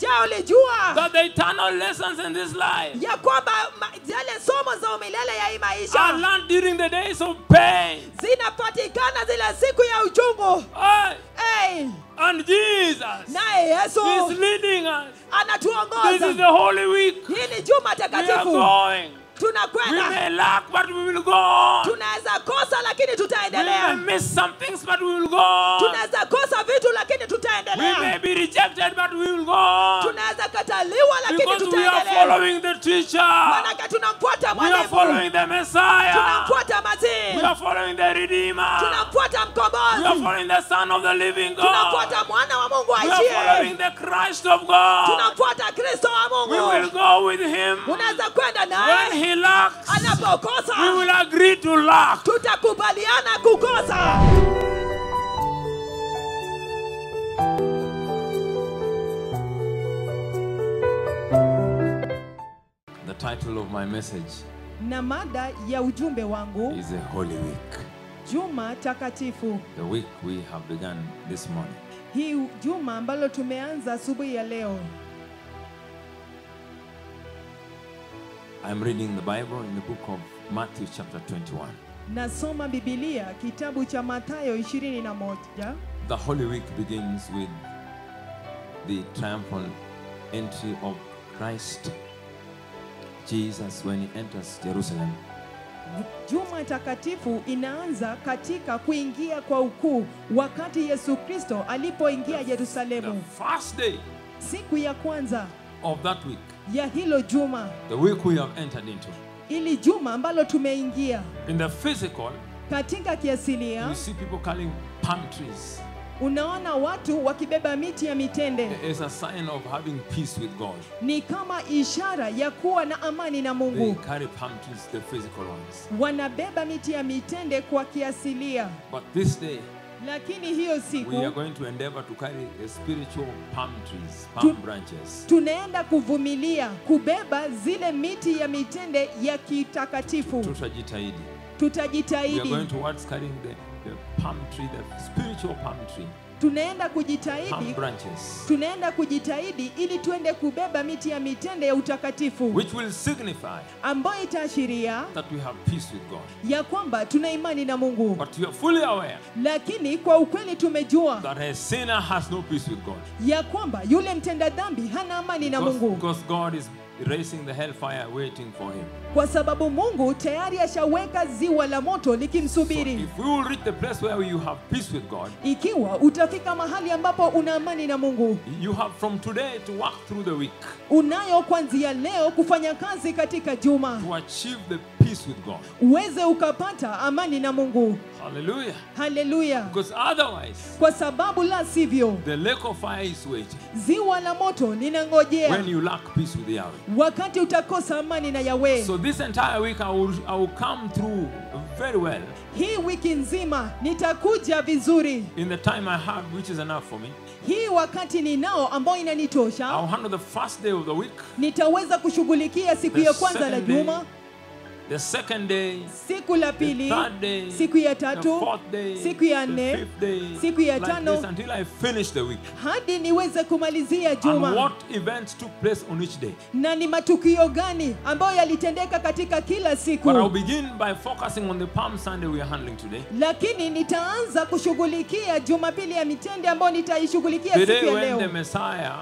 Je, ulijua that the eternal lessons in this life ya kwamba zile somo za milele ya hii are maisha learned during the days of pain? zinapatikana zile siku ya uchungu? Hey. And Jesus Naye Yesu is leading us. This anatuongoza. is the Holy Week. Hii ni juma We are takatifu. going. We Tunakwenda. may lack, but we will go on. Tunaweza kosa lakini We may tutaendelea. miss some things, but we will go on. Tunaweza kosa vitu lakini We may tutaendelea. be rejected, but we will go on. Tunaweza kataliwa lakini Because we are tutaendelea. following the teacher. Maana tunamfuata We are mwalimu. following the Messiah. Tunamfuata We Masihi. are following the Redeemer. Tunamfuata We are mkombozi. following the Son of the living God. Tunafuata mwana wa Mungu We are following aishiye. the Christ of God. Tunafuata Kristo wa We will Mungu. go with him. Unaweza kwenda When naye he lacks, we anapokosa. will agree to lack. Tutakubaliana kukosa. The title of my message Na mada ya ujumbe wangu, is a Holy Week. Juma Takatifu. The week we have begun this morning. Hii juma ambalo tumeanza asubuhi ya leo. I'm reading the Bible in the book of Matthew chapter 21. Nasoma Biblia kitabu cha Mathayo 21. The Holy Week begins with the triumphal entry of Christ Jesus when he enters Jerusalem. Juma Takatifu inaanza katika kuingia kwa ukuu wakati Yesu Kristo alipoingia The Yerusalemu. first day Siku ya kwanza of that week, ya hilo juma, the week we have entered into. ili juma ambalo tumeingia In the physical, katika kiasilia, you see people carrying palm trees. unaona watu wakibeba miti ya mitende. It is a sign of having peace with God. Ni kama ishara ya kuwa na amani na They Mungu. carry palm trees, the physical ones. Wanabeba miti ya mitende kwa kiasilia. But this day, Lakini hiyo siku we are going to endeavor to carry a spiritual palm trees, palm branches. tunaenda kuvumilia kubeba zile miti ya mitende ya kitakatifu. Tutajitahidi. We are Tutajitahidi. going towards carrying the palm tree, the spiritual palm tree, Tunaenda palm kujitahidi. branches, Tunaenda kujitahidi ili tuende kubeba miti ya mitende ya utakatifu which will signify ambayo itaashiria that we have peace with God. ya kwamba tuna imani na Mungu. But you are fully aware Lakini kwa ukweli tumejua that a sinner has no peace with God. ya kwamba yule mtenda dhambi hana amani na Mungu, Because God is raising the hellfire waiting for him. kwa sababu Mungu tayari ashaweka ziwa la moto So likimsubiri. if we will reach the place where you have peace with God, Ikiwa utafika mahali ambapo una amani na Mungu, you have from today to walk through the week unayo kuanzia leo kufanya kazi katika juma, to achieve the peace with God. uweze ukapata amani na Mungu. Hallelujah. Haleluya! Because otherwise, Kwa sababu la sivyo, the lake of fire is waiting ziwa la moto linangojea when you lack peace with Yahweh. wakati utakosa amani na Yahweh. So this entire week I will come through very well Hii wiki nzima nitakuja vizuri. in the time I have, which is enough for me. Hii wakati ninao ambao I'll inanitosha, handle the first day of the week, nitaweza kushughulikia siku The ya kwanza la second day, juma, the second day, siku la the pili, third day, siku ya the tatu, fourth day, siku ya the nne, fifth day, siku ya like tano, this until I finish the week. hadi niweze kumalizia And juma. what events took place on each day. Na ni matukio gani ambayo yalitendeka katika kila But I'll siku. begin by focusing on the Palm Sunday we are handling today. Lakini nitaanza kushughulikia Jumapili ya mitende ambayo nitaishughulikia The siku day ya when the leo. Messiah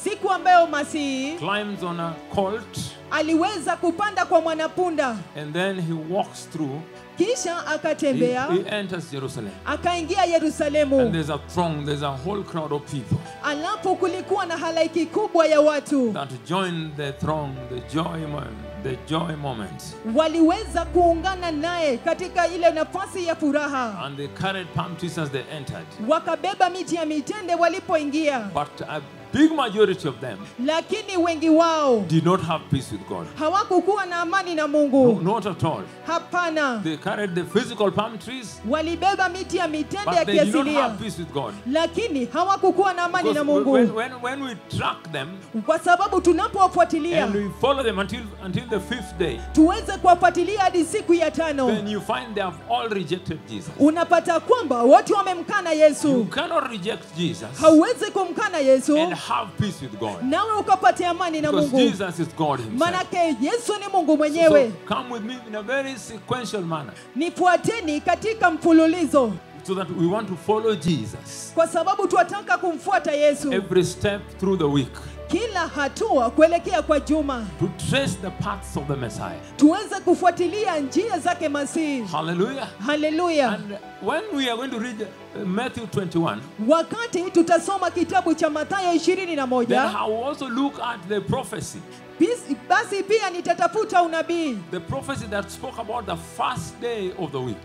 Siku ambayo Masihi climbs on a colt aliweza kupanda kwa mwanapunda, and then he walks through, kisha he akatembea, enters Jerusalem. akaingia And Yerusalemu. there's a throng, there's a whole crowd of people Alafu kulikuwa na halaiki kubwa ya watu that joined the throng, the joy moment. waliweza kuungana naye katika ile nafasi ya furaha, And they carried palm trees as they entered. wakabeba miti ya mitende walipoingia. But a big majority of them Lakini wengi wao did not have peace with God. hawakukuwa na amani na No, Mungu. not at all. Hapana, They carried the physical palm trees, walibeba miti ya mitende ya but they did not kiasilia, have peace with God. lakini hawakukuwa na amani na Because Mungu, when we track them kwa sababu tunapowafuatilia and we follow them until the fifth day, tuweze kuwafuatilia hadi siku ya tano, then you find they have all rejected Jesus. unapata kwamba wote wamemkana You Yesu. cannot reject Jesus Hauwezi kumkana Yesu and have peace with God. nawe ukapate amani na Because Mungu. Jesus is God himself. Manake Yesu ni Mungu So mwenyewe. come with me in a very sequential manner. Nifuateni katika mfululizo, So that we want to follow Jesus kwa sababu tunataka kumfuata Yesu every step through the week. kila hatua kuelekea kwa juma, To trace the paths of the Messiah. tuweze kufuatilia njia zake Masihi. Hallelujah. Haleluya. And when we are going to read Matthew 21, Wakati tutasoma kitabu cha Mathayo then 21, I will also look at the prophecy. basi pia nitatafuta unabii, The prophecy that spoke about the first day of the week.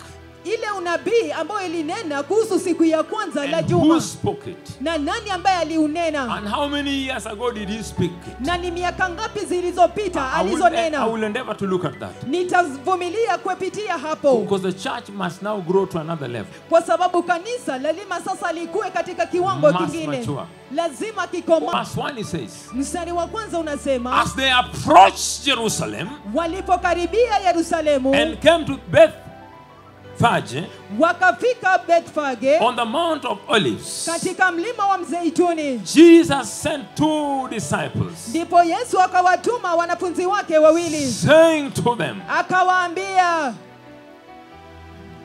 ile unabii ambayo ilinena kuhusu siku ya kwanza la And who juma, spoke it? na nani ambaye aliunena, And how many years ago did he speak it? na ni miaka ngapi zilizopita I alizonena. will endeavor to look at that. Nitavumilia kupitia hapo, Because the church must now grow to another level. kwa sababu kanisa lazima sasa likue katika kiwango Must kingine, mature. lazima kikoma. Verse 1 it says, Mstari wa kwanza unasema, as they approached Jerusalem walipokaribia Yerusalemu and came to Bethphage wakafika Bethfage on the Mount of Olives, katika mlima wa Mzeituni, Jesus sent 2 disciples, ndipo Yesu akawatuma wanafunzi wake wawili, saying to them, akawaambia,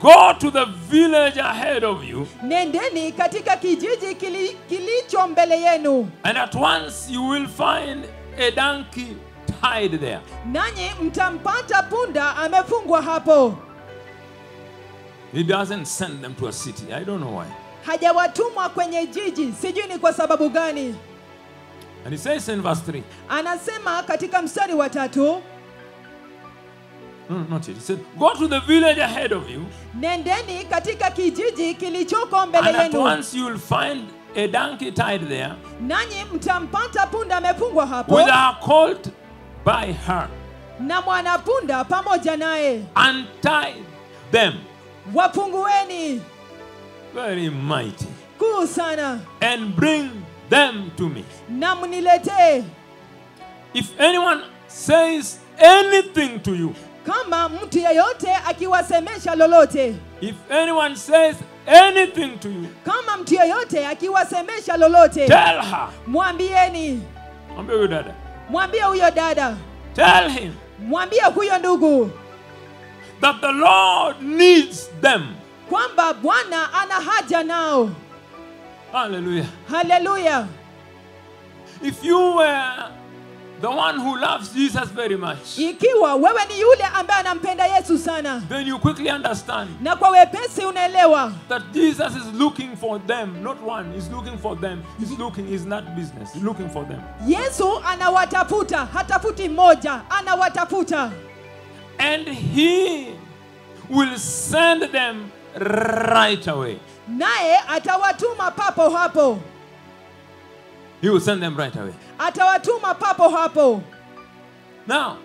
go to the village ahead of you, nendeni katika kijiji kilicho mbele yenu, and at once you will find a donkey tied there. nanyi mtampata punda amefungwa hapo. He doesn't send them to a city. I don't know why. Hajawatumwa kwenye jiji, sijui ni kwa sababu gani. And he says in verse 3, Anasema katika mstari wa 3, no, not yet. He said, go to the village ahead of you, nendeni katika kijiji kilichoko mbele and at yenu, once you will find a donkey tied there nanyi mtampata punda amefungwa hapo with a colt by her. na mwanapunda pamoja naye, Untie them. wafungueni. Very mighty. Kuu sana. And bring them to me. Na mniletee. If anyone says anything to you, kama mtu yeyote akiwasemesha lolote, if anyone says anything to you, kama mtu yeyote akiwasemesha lolote, tell her. mwambieni. Mwambie huyo dada. Mwambie huyo dada. Tell him. Mwambie huyo ndugu. That the Lord needs them. Kwamba Bwana ana haja nao. Hallelujah. Hallelujah. If you were the one who loves Jesus very much, ikiwa wewe ni yule ambaye anampenda Yesu sana, then you quickly understand na kwa wepesi unaelewa that Jesus is looking for them, not one. He's looking for them. He's not business. He's looking for them. Yesu anawatafuta, hatafuti mmoja, anawatafuta. And he will send them right away. Naye atawatuma papo hapo. He will send them right away. Atawatuma papo hapo. Now,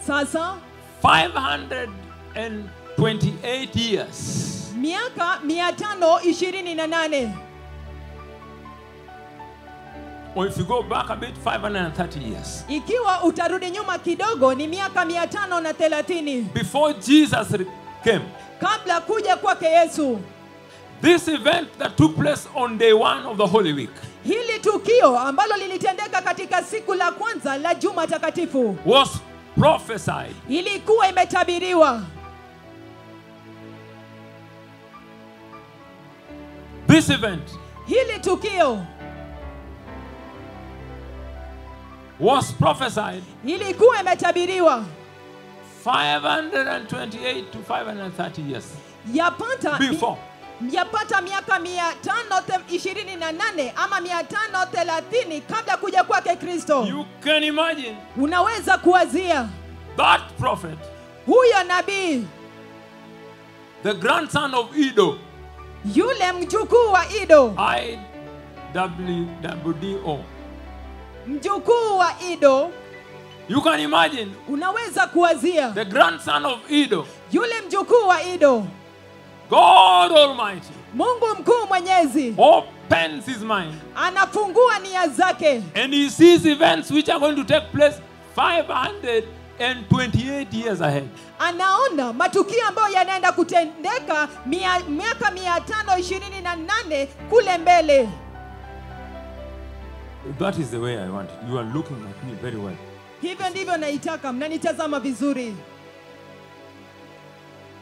sasa 528 years. Miaka 528. Or if you go back a bit, 530 years. Ikiwa utarudi nyuma kidogo ni miaka 530. Before Jesus came. Kabla kuja kwake Yesu. This event that took place on day 1 of the Holy Week. Hili tukio ambalo lilitendeka katika siku la kwanza la Juma Takatifu Was prophesied. Ilikuwa imetabiriwa. This event. Hili tukio was prophesied. Ilikuwa imetabiriwa 528 to 530 years. Before. Yapata miaka 528 ama 530 kabla kuja kwake Kristo. You can imagine. Unaweza kuwazia. That prophet. Huyo nabii. The grandson of Iddo. Yule mjukuu wa Iddo. I-W-D-O. Mjukuu wa Iddo. You can imagine. Unaweza kuwazia. The grandson of Iddo. Yule mjukuu wa Iddo. God Almighty. Mungu mkuu mwenyezi. Opens his mind. Anafungua nia zake. And he sees events which are going to take place 528 years ahead. Anaona matukio ambayo yanaenda kutendeka miaka 528 kule mbele. That is the way I want it. You are looking at me very well. Hivyo ndivyo naitaka, mnanitazama vizuri.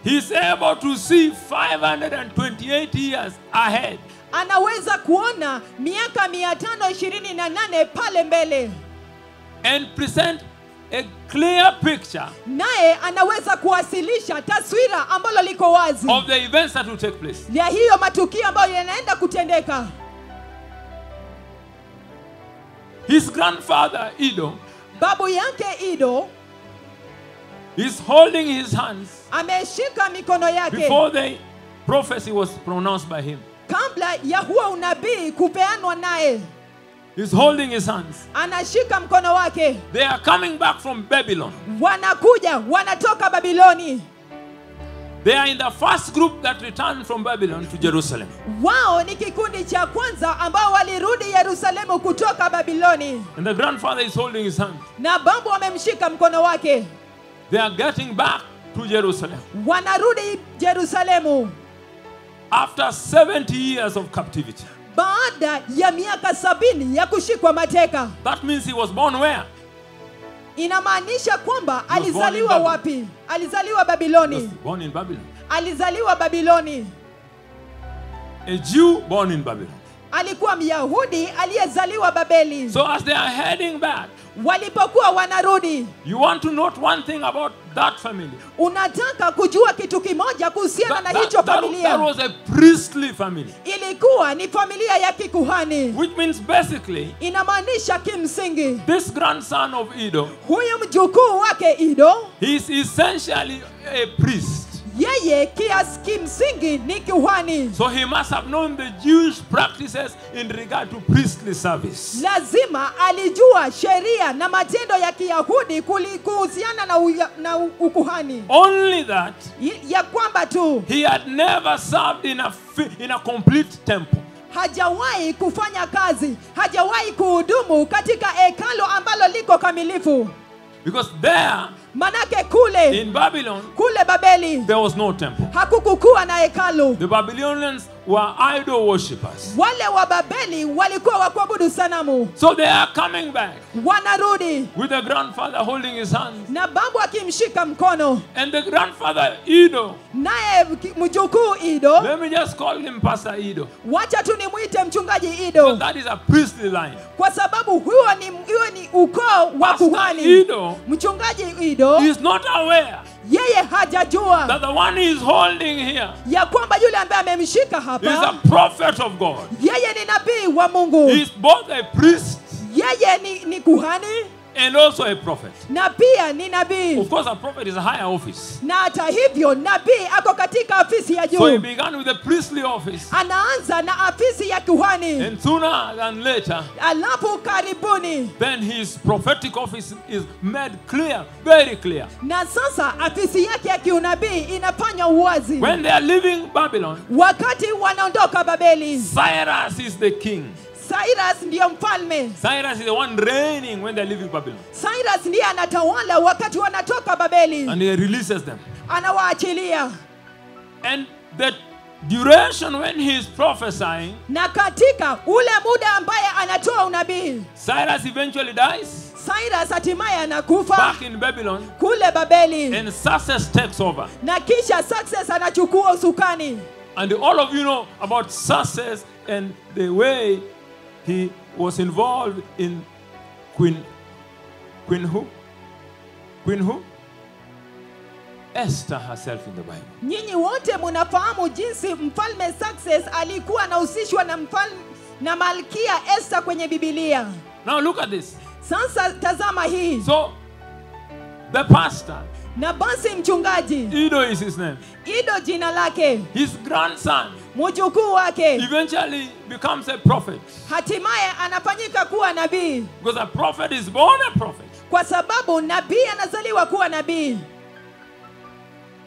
He's able to see 528 years ahead. Anaweza kuona miaka 528 pale mbele. And present a clear picture Naye anaweza kuwasilisha taswira ambalo liko wazi of the events that will take place. ya hiyo matukio ambayo yanaenda kutendeka. His grandfather, Edo, Babu yake Ido is holding his hands ameshika mikono yake before the prophecy was pronounced by him. kabla ya huo unabii kupeanwa naye. He's holding his hands. Anashika mkono wake. They are coming back from Babylon. Wanakuja, wanatoka Babiloni. They are in the first group that returned from Babylon to Jerusalem. Wao ni kikundi cha kwanza ambao walirudi Yerusalemu kutoka Babiloni. And the grandfather is holding his hand. Na babu amemshika mkono wake. They are getting back to Jerusalem. Wanarudi Yerusalemu After 70 years of captivity. baada ya miaka 70 ya kushikwa mateka. That means he was born where? Inamaanisha kwamba He was born in alizaliwa Babylon. wapi? Alizaliwa He was Babiloni. born in Babylon. Alizaliwa Babiloni. A Jew born in Babylon. Alikuwa Myahudi aliyezaliwa Babeli. So as they are heading back, Walipokuwa wanarudi, you want to note one thing about that family. unataka kujua kitu kimoja kuhusiana na hicho That familia. was a priestly family. Ilikuwa ni familia ya kikuhani. Which means basically, Inamaanisha kimsingi, this grandson of Edo, huyu mjukuu wake Ido, he is essentially a priest. yeye kimsingi ni kuhani. So he must have known the Jewish practices in regard to priestly service. Lazima alijua sheria na matendo ya Kiyahudi kuhusiana na ukuhani. Only that Ya kwamba tu he had never served in a complete temple. hajawahi kufanya kazi, hajawahi kuhudumu katika hekalo ambalo liko kamilifu. Because there, Manake kule in Babylon, Babeli there was no temple. hakukukuwa na hekalu. The Babylonians were idol worshippers. Wale wa Babeli walikuwa wa kuabudu sanamu. So they are coming back Wanarudi with the grandfather holding his hands. na babu akimshika mkono, And the grandfather, Edo, naye mjukuu Ido, let me just call him Pastor Edo. wacha tu nimuite mchungaji So Ido, that is a priestly line. kwa sababu huo ni ukoo wa Pastor kuhani. Edo Mchungaji Ido is not aware yeye hajajua that the one he is holding here ya kwamba yule ambaye amemshika is hapa a prophet of God. yeye ni nabii wa Mungu. He is both a priest Yeye ni kuhani and also a prophet. na pia ni nabii. Of course, a prophet is a higher office. Na hata hivyo nabii ako katika afisi ya So he juu. began with the priestly office. Anaanza na afisi ya kuhani, And sooner than later, alafu karibuni, then his prophetic office is made clear, very clear. na sasa afisi yake ya kiunabii inafanya uwazi. When they are leaving Babylon, Wakati wanaondoka Babeli, Cyrus is the king. Cyrus ndiyo mfalme. Cyrus is the one reigning when they are leaving Babylon. Cyrus ndiye anatawala wakati wanatoka Babeli, And he releases them. anawaachilia. And the duration when he is prophesying, Na katika ule muda ambaye anatoa unabii, Cyrus eventually dies Cyrus hatimaye anakufa back in Babylon, kule Babeli, and Success takes over. na kisha Success anachukua usukani. And all of you know about Success and the way he was involved in Queen who? Esther herself in the Bible. Nyinyi wote mnafahamu jinsi mfalme Success alikuwa anahusishwa na malkia Esther kwenye Biblia. Now look at this. Sasa tazama hii. So the pastor, Na basi mchungaji, Edo is his name. Ido jina lake, His grandson mjukuu wake eventually becomes a prophet. hatimaye anafanyika kuwa nabii, Because a prophet is born a prophet. kwa sababu nabii anazaliwa kuwa nabii.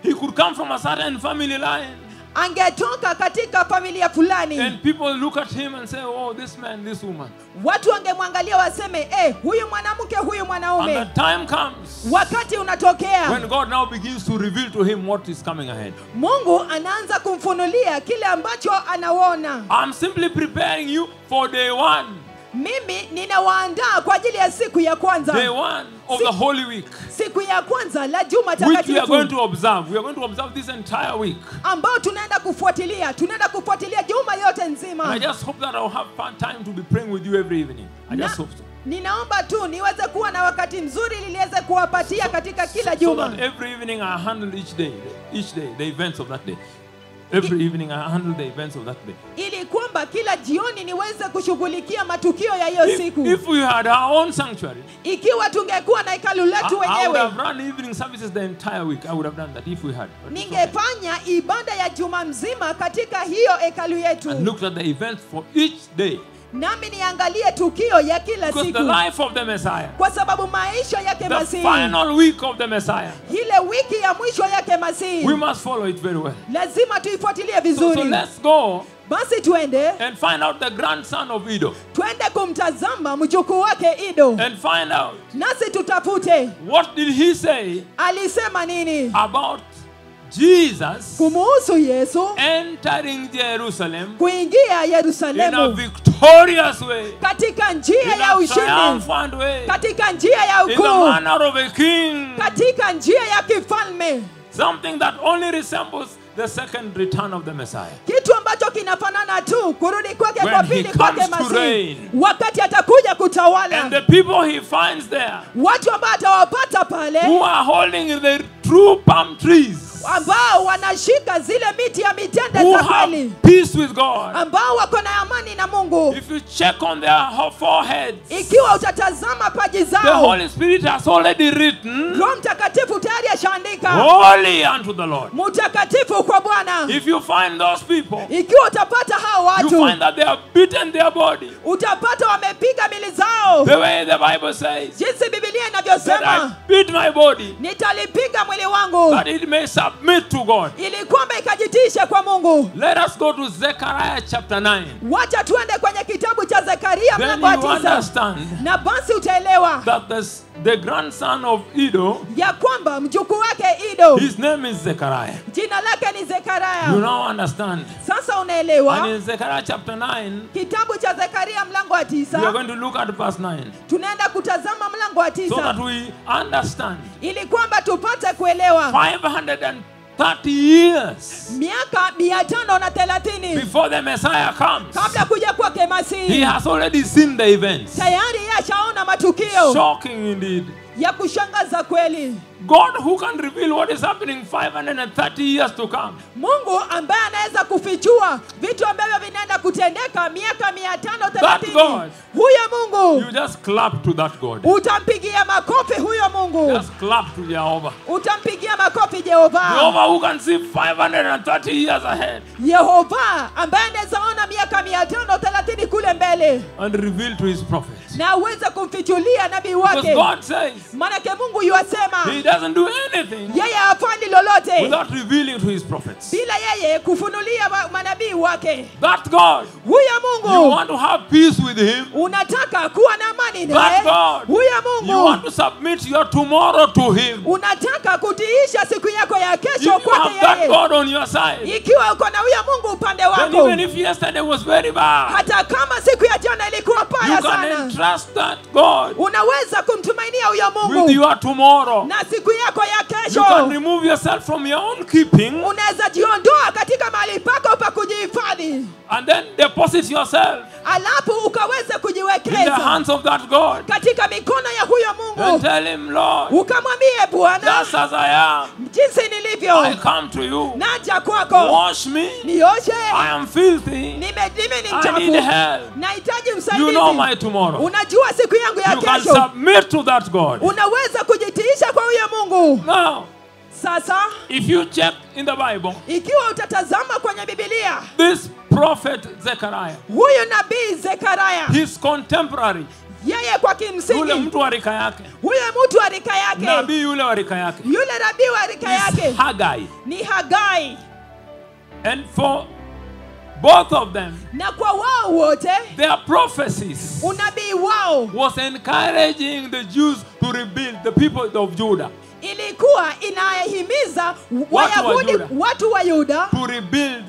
He could come from a certain family line. Angetoka katika familia fulani, And people look at him and say, oh, this man, this woman. watu wangemwangalia waseme, huyu mwanamke, huyu And mwanaume. the time comes Wakati unatokea, when God now begins to reveal to him what is coming ahead. Mungu anaanza kumfunulia kile ambacho anaona. I'm simply preparing you for day one. mimi ninawaandaa kwa ajili ya siku ya kwanza. Day one of the Holy Week. Siku ya kwanza la juma Which we are takatifu. going to observe. We are going to observe this entire week. Ambao tunaenda kufuatilia juma yote nzima. And I just hope that I'll have fun time to be praying with you every evening. I just hope so. Ninaomba tu niweze kuwa na wakati mzuri niweze kuwapatia katika kila So juma. that every evening I handle each day, the events of that day. Every evening I handle the events of that day. Ili kwamba kila jioni niweze kushughulikia matukio ya hiyo siku. If we had our own sanctuary, Ikiwa tungekuwa na hekalu letu I would wenyewe, have run evening services the entire week. I would have done that if we had. But it's okay. ningefanya ibada ya juma mzima katika hiyo hekalu yetu. And looked at the events for each day. Nami niangalie tukio ya kila Because siku. the life of the Messiah, Kwa sababu maisha yake the Masihi, final week of the Messiah, ile wiki ya mwisho yake Masihi, we must follow it very well. lazima tuifuatilie So vizuri. let's go Basi tuende and find out the grandson of Edo. twende kumtazama mjukuu wake Ido. And find out Nasi tutafute what did he say alisema nini about Jesus kumuhusu Yesu entering Jerusalem kuingia in a Yerusalemu victorious way, katika njia in ya a ushindi, triumphant way, katika njia ya in the ukuu, manner of a king. katika njia ya kifalme, Something that only resembles the second return of the Messiah. kitu ambacho kinafanana tu kurudi kwake When kwa he pili kwake comes to Masihi, reign. wakati atakuja kutawala. And the people he finds there Watu ambao atawapata pale who are holding the true palm trees, ambao wanashika zile miti ya mitende who za have kweli, peace with God. ambao wako na amani na Mungu. If you check on their foreheads, Ikiwa utatazama paji the zao, Holy Spirit has already written, Roho Mtakatifu tayari ashaandika holy unto the Lord. mtakatifu kwa Bwana. If you find those people, Ikiwa utapata hao you watu, find that they have beaten their body. utapata wamepiga mili zao, The way the Bible says, jinsi Biblia that inavyosema, I beat my body, nitalipiga mwili wangu that it may submit to God. ili kwamba ikajitishe kwa Mungu. Let us go to Zechariah chapter 9. Wacha tuende kwenye kitabu cha Zekaria Then mlango wa you 9, understand na basi utaelewa that the grandson of Edo, ya kwamba mjukuu wake Ido his name is Zechariah. jina lake ni You Zekaria. now understand. Sasa And unaelewa. in Zechariah chapter 9, Kitabu cha Zekaria mlango wa we are 9, going to look at verse 9 tunaenda kutazama mlango wa so that 9 we understand. ili kwamba tupate kuelewa 530 years miaka 530 before the Messiah comes, kabla kuja kwake he Masihi, has already seen the events. tayari yeye ashaona matukio Shocking indeed. ya kushangaza kweli. God who can reveal what is happening 530 years to come. Mungu ambaye anaweza kufichua vitu ambavyo vinaenda kutendeka miaka That 530. God. Huyo Mungu You just clap to that God. utampigia makofi huyo Mungu. Just clap to Jehovah. Utampigia makofi Jehova. Jehovah who can see 530 years ahead Yehova ambaye anaweza ona miaka 530 kule mbele and reveal to his prophets. na uweze kumfichulia nabii Because wake. God says Manake Mungu yuasema he doesn't do anything yeye hafanyi lolote without revealing to his prophets. bila yeye kufunulia manabii wake. That God, Huyo you Mungu want to have peace with him. unataka kuwa na amani That naye. God, Huyo you Mungu want to submit your tomorrow to him. unataka kutiisha siku yako ya If kesho you have kwake that yeye. God on your side, Ikiwa uko na huyo Mungu upande then wako, even if yesterday was very bad, hata kama siku ya jana ilikuwa you mbaya can sana, entrust that God unaweza kumtumainia huyo with Mungu your tomorrow. na siku yako ya You can kesho. remove yourself from your own keeping Unaweza jiondoa katika mahali pako pa kujihifadhi, and then deposit yourself alafu ukaweze in the kujiwekeza hands of that God katika mikono ya huyo and Mungu, tell him, Lord, ukamwambie Bwana, just as I am, jinsi nilivyo I come to you. naja kwako, Wash me. nioshe, I am filthy. mimi ni I mchafu, need help. nahitaji You usaidizi. know my tomorrow. Unajua siku yangu ya You can kesho. submit to that God. Unaweza kujitiisha kwa huyo Mungu. Now, Sasa if you check in the Bible, ikiwa utatazama kwenye Biblia, this prophet Zechariah, huyu nabii Zekaria, his contemporary, yeye kwa yule kimsingi, mtu wa rika yake, huyo mtu wa rika yake, nabii yule wa rika yake, yule nabii wa rika is yake Haggai. ni Hagai, And for both of them, na kwa wao wote their prophecies unabii wao was encouraging the Jews to rebuild, the people of Judah, ilikuwa inahimiza wa Wayahudi, Yuda. watu wa Yuda to rebuild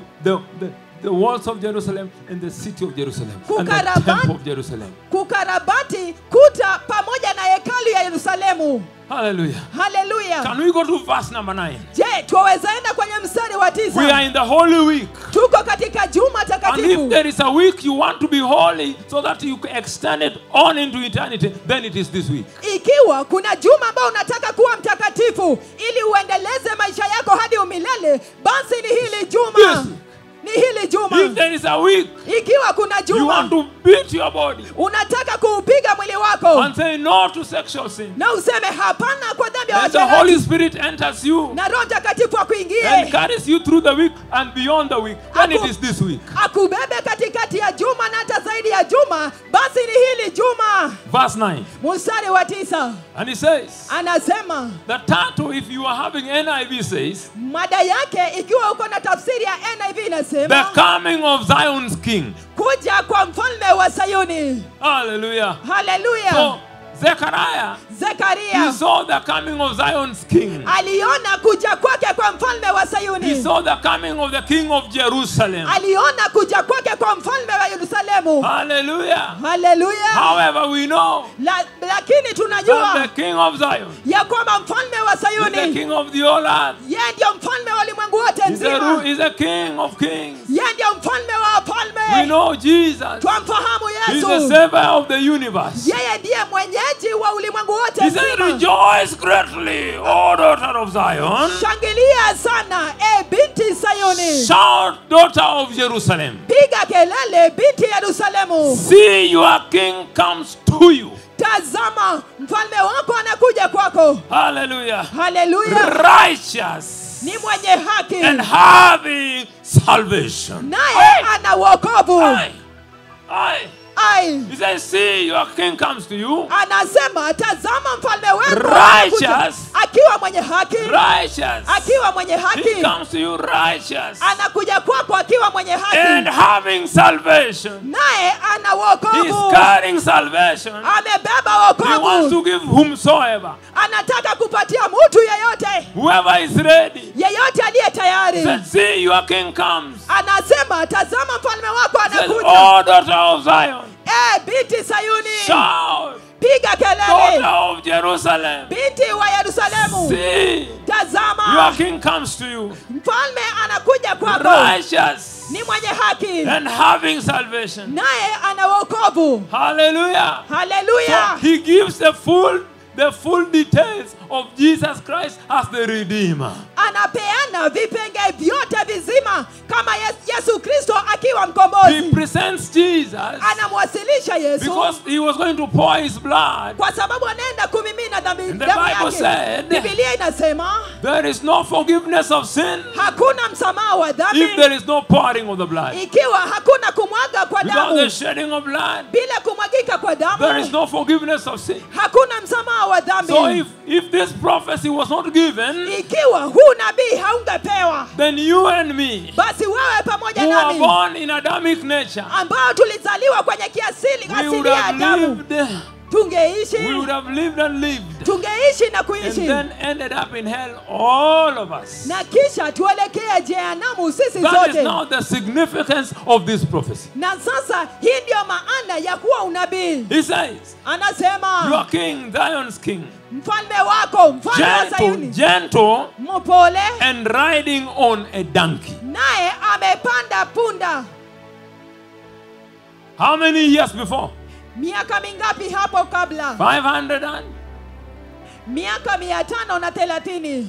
the walls of Jerusalem and the city of Jerusalem and the Kukarabati. temple of Jerusalem. Kukarabati kuta pamoja na hekalu ya Yerusalemu. Hallelujah. Haleluya. Can we go to verse number 9? Je, tuweza enda kwenye mstari wa 9? We are in the Holy Week. Tuko katika juma And if takatifu. there is a week you want to be holy so that you can extend it on into eternity, then it is this week. Ikiwa kuna juma ambao unataka kuwa mtakatifu ili uendeleze maisha yako hadi umilele, basi ni hili juma. Yes. Ni hili juma. If there is a week Ikiwa kuna you want juma to beat your body unataka kuupiga mwili wako and say no to sexual sin, na useme hapana kwa dhambi ya then the uasherati, Holy Spirit enters you na Roho Mtakatifu and akuingie carries you through the week and beyond the week, then it is this week. akubebe katikati ya juma na hata zaidi ya juma, basi ni hili juma. Verse 9. Mstari wa 9 And he says, anasema, the title, if you are having NIV, says, mada yake ikiwa uko na tafsiri ya NIV the inasema coming of Zion's King. kuja kwa mfalme wa Sayuni. Hallelujah. Haleluya. So, Zechariah, he Zekaria saw the coming of Zion's King. aliona kuja kwake kwa mfalme wa He Sayuni. saw the coming of the King of Jerusalem. Aliona kuja kwake kwa mfalme wa Yerusalemu. Hallelujah. Haleluya. However, we know Lakini that tunajua the King of Zion ya kwamba mfalme wa is the Sayuni King of the whole earth. yeye ndio mfalme wa ulimwengu wote He's nzima. the King of kings. Yeye ndio mfalme wa We wafalme. know Jesus. Twamfahamu He's the Yesu. Savior of the universe. Yeye ndiye mwenyeji wa ulimwengu wote He said, nzima. rejoice greatly, O daughter of Zion. Shangilia sana, binti Sayuni. Shout, daughter of Jerusalem. Piga kelele, binti Yerusalemu. See, your king comes to you. Tazama, mfalme wako anakuja kwako. Hallelujah. Haleluya. Righteous Ni mwenye haki, and having salvation. naye ana wokovu. Aye. Ai, He says, see, your king comes to you. anasema tazama mfalme wako Righteous. anakuja akiwa mwenye haki, Righteous. akiwa mwenye He haki. comes to you righteous Anakuja kwako akiwa mwenye and haki, having salvation. naye ana He's wokovu. carrying salvation. Amebeba He wants to wokovu. give whomsoever, Anataka kupatia mtu yeyote, whoever is ready. yeyote aliye tayari. Said, see, your king comes. Anasema tazama mfalme wako Said, anakuja. oh, daughter of Zion, Binti Sayuni, shout, piga daughter kelele, of Jerusalem. binti wa Yerusalemu. See, Tazama, your king comes to you, mfalme anakuja kwako, righteous ni mwenye haki, and having salvation. naye ana wokovu. Hallelujah. So Haleluya. he gives the full details of Jesus Christ as the Redeemer. Anapeana vipenge vyote vizima kama Yesu Kristo akiwa He mkombozi. presents Jesus Anamwasilisha Yesu because he was going to pour his blood. kwa sababu anaenda kumimina And the damu Bible yake. said, Biblia inasema there is no forgiveness of sin hakuna msamaha wa if dhambi there is no pouring of the blood. ikiwa hakuna kumwaga kwa Without the damu. shedding of blood, Bila kumwagika kwa there is damu no forgiveness of sin. hakuna msamaha wa dhambi. So if this prophecy was not given, Ikiwa huu nabii haungepewa, then you and me, basi wewe pamoja who are nami born in Adamic nature, ambao tulizaliwa kwenye kiasili we would asili ya have Adamu, lived, we would tungeishi have lived and lived, tungeishi na and kuishi then ended up in hell, all of us. na kisha tuelekee jehanamu sisi That is zote. now the significance of this prophecy. Na sasa hii ndio maana ya kuwa unabii. He says, Anasema your king, Zion's king, mfalme wako, mfalme wa Sayuni, gentle mpole, and riding on a donkey. naye amepanda punda. How many years before? Miaka mingapi hapo kabla? 500 and Miaka 530.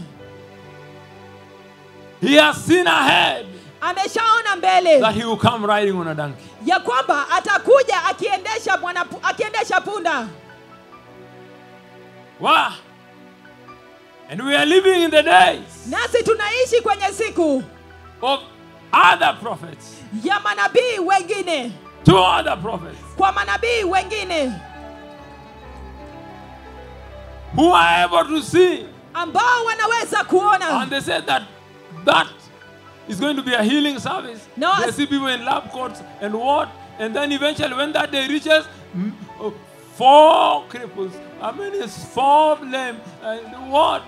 he has seen ahead Ameshaona mbele that he will come riding on a donkey. ya kwamba atakuja akiendesha punda. Wow. And we are living in the days Nasi tunaishi kwenye siku of other prophets. ya manabii wengine, 2 other prophets kwa manabii wengine who are able to see. ambao wanaweza kuona. And they said that is going to be a healing service. No. They see people in lab coats and what? And then eventually when that day reaches, 4 cripples, I mean it's 4 lame, and what?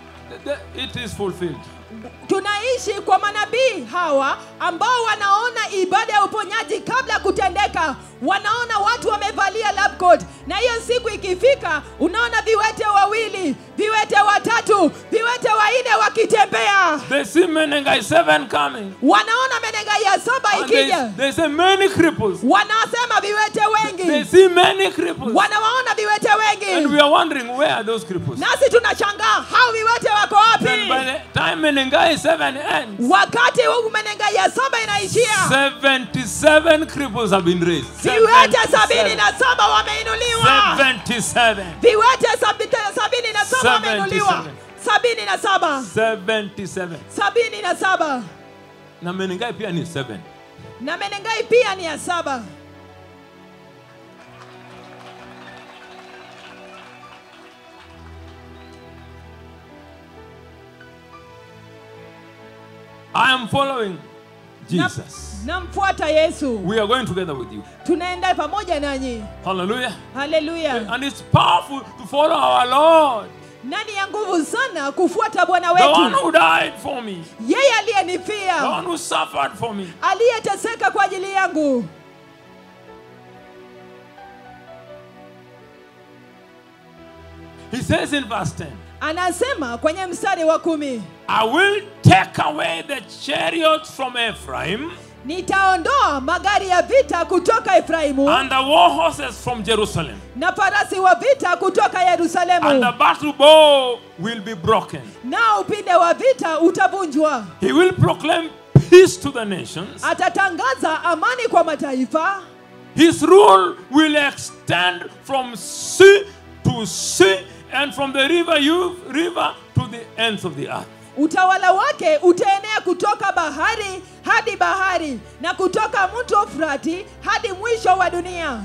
It is fulfilled. Tunaishi kwa manabii hawa ambao wanaona ibada ya uponyaji kabla ya kutendeka, wanaona watu wamevalia lab coat, na hiyo siku ikifika unaona viwete wawili, viwete watatu, viwete wanne wakitembea. They see Menengai 7 coming. Wanaona Menengai ya 7 ikija. They say many cripples. Wanasema viwete wengi. They see many cripples. Wanawaona viwete wengi. And we are wondering, where are those cripples? Nasi tunashangaa hao viwete wako wapi? Then by the time Menengai 7 ends, Wakati huu Menengai ya 7 inaishia, 77 cripples have been raised. viwete 77 wameinuliwa. 77. Viwete 77 wameinuliwa. 77. 77. 77. Na Menengai pia ni 7. Na Menengai pia ni ya 7. I am following Jesus. Namfuata Yesu. We are going together with you. Tunaenda pamoja nanyi. Hallelujah. Hallelujah. And it's powerful to follow our Lord. Nani ya nguvu sana kufuata Bwana The one wetu. who died for me. Yeye The aliyenifia. one who suffered for me. Aliyeteseka kwa ajili yangu. He says in verse 10, Anasema kwenye mstari wa 10, I will take away the chariots from Ephraim nitaondoa magari ya vita kutoka Efraimu and the war horses from Jerusalem, na farasi wa vita kutoka and the Yerusalemu, battle bow will be broken. nao upinde wa vita utavunjwa. He will proclaim peace to the nations. Atatangaza amani kwa mataifa. His rule will extend from sea to sea and from the river to the ends of the earth. Utawala wake utaenea kutoka bahari hadi bahari na kutoka mto Frati hadi mwisho wa dunia.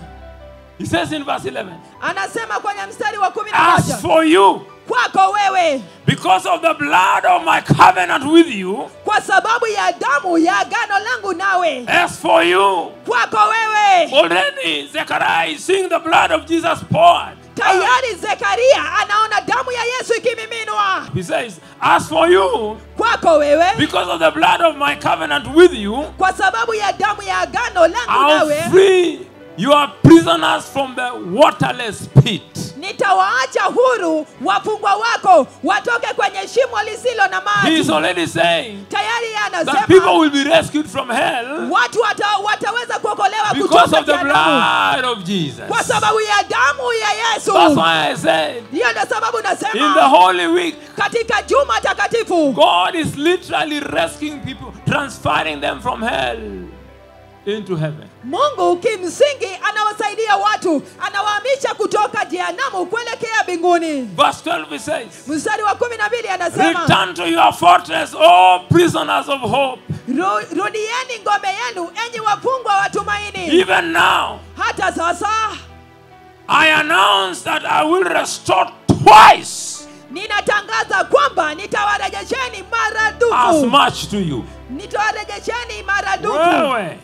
He says in verse 11, Anasema kwenye mstari wa as 11, for you, kwako wewe, because of the blood of my covenant with you, kwa sababu ya damu ya agano langu nawe, as for you, kwako wewe. already Zechariah is seeing the blood of Jesus poured. Tayari Zekaria anaona damu ya Yesu ikimiminwa. He says, as for you, Kwako wewe, because of the blood of my covenant with you, kwa sababu ya damu ya agano langu I'll nawe, free your prisoners from the waterless pit. nitawaacha huru wafungwa wako watoke kwenye shimo lisilo na He is maji. already saying Tayari yeye that people anasema will be rescued from hell watu wataweza kuokolewa because kutoka of the jehanamu blood of Jesus. kwa sababu ya damu ya Yesu. That's why I said, Hiyo ndio sababu in the nasema Holy Week, katika juma takatifu God is literally rescuing people, transferring them from hell into heaven. Mungu kimsingi anawasaidia watu, anawahamisha kutoka jehanamu kuelekea mbinguni. Verse 12 it says, Mstari wa 12 anasema, return to your fortress, O prisoners of hope. rudieni ngome yenu enyi wafungwa wa tumaini. Even now, Hata sasa I announce that I will restore twice ninatangaza kwamba nitawarejesheni as maradufu. much to you. Nitawarejesheni maradufu. Wewe,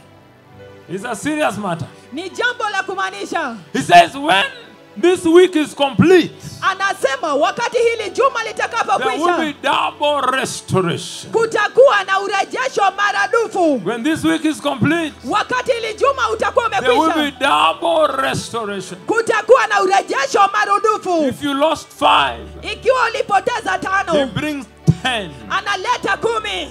it's a serious matter. Ni jambo la kumaanisha. He says, when this week is complete, Anasema wakati hili juma there will litakapokwisha be double restoration. kutakuwa na urejesho maradufu. When this week is complete, Wakati hili juma utakuwa there will be umekwisha, double restoration. kutakuwa na urejesho marudufu. If you lost 5, Ikiwa ulipoteza he 5, brings 10 analeta 10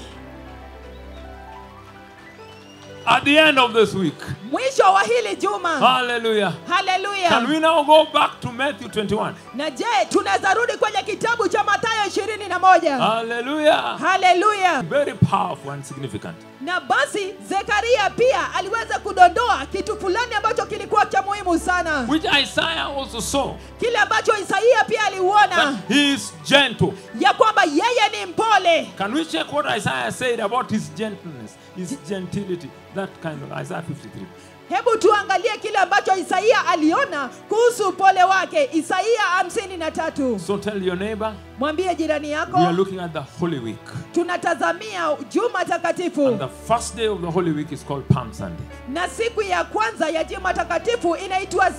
at the end of this week. mwisho wa hili juma. Hallelujah. Haleluya. Can we now go back to Matthew 21? Na je, tunaweza rudi kwenye kitabu cha Mathayo 21? Hallelujah. Haleluya. Very powerful and significant. Na basi Zekaria pia aliweza kudondoa kitu fulani ambacho kilikuwa cha muhimu sana, Which Isaiah also saw. kile ambacho Isaia pia aliuona, That he is gentle. ya kwamba yeye ni mpole. Can we check what Isaiah said about his gentleness, his gentility, that kind of Isaiah 53? Hebu tuangalie kile ambacho Isaia aliona kuhusu upole wake. Isaia 53. So tell your neighbor, Mwambie jirani we are yako, looking at the Holy Week. tunatazamia juma takatifu, And the first day of the Holy Week is called Palm Sunday. na siku ya kwanza ya juma takatifu inaitwa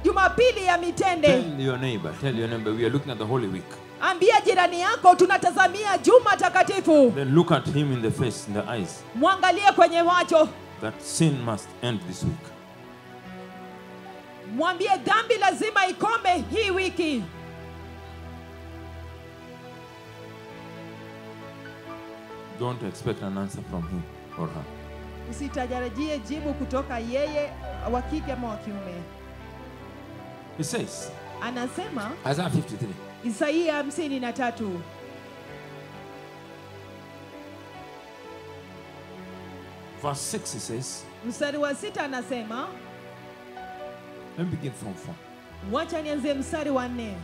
Jumapili ya Mitende. Tell your neighbor, we are looking at the Holy Week. Ambia jirani yako tunatazamia juma takatifu. Then look at him in the face, in the eyes. Mwangalie kwenye macho. That sin must end this week. Mwambie dhambi lazima ikome hii wiki. Don't expect an answer from him or her. Usitarajie jibu kutoka yeye wa kike ama wa kiume. He says, Anasema Isaiah 53. Isaia 53. Verse 6 he says, Mstari wa 6 anasema, let me begin from 4. wacha nianze mstari wa 4.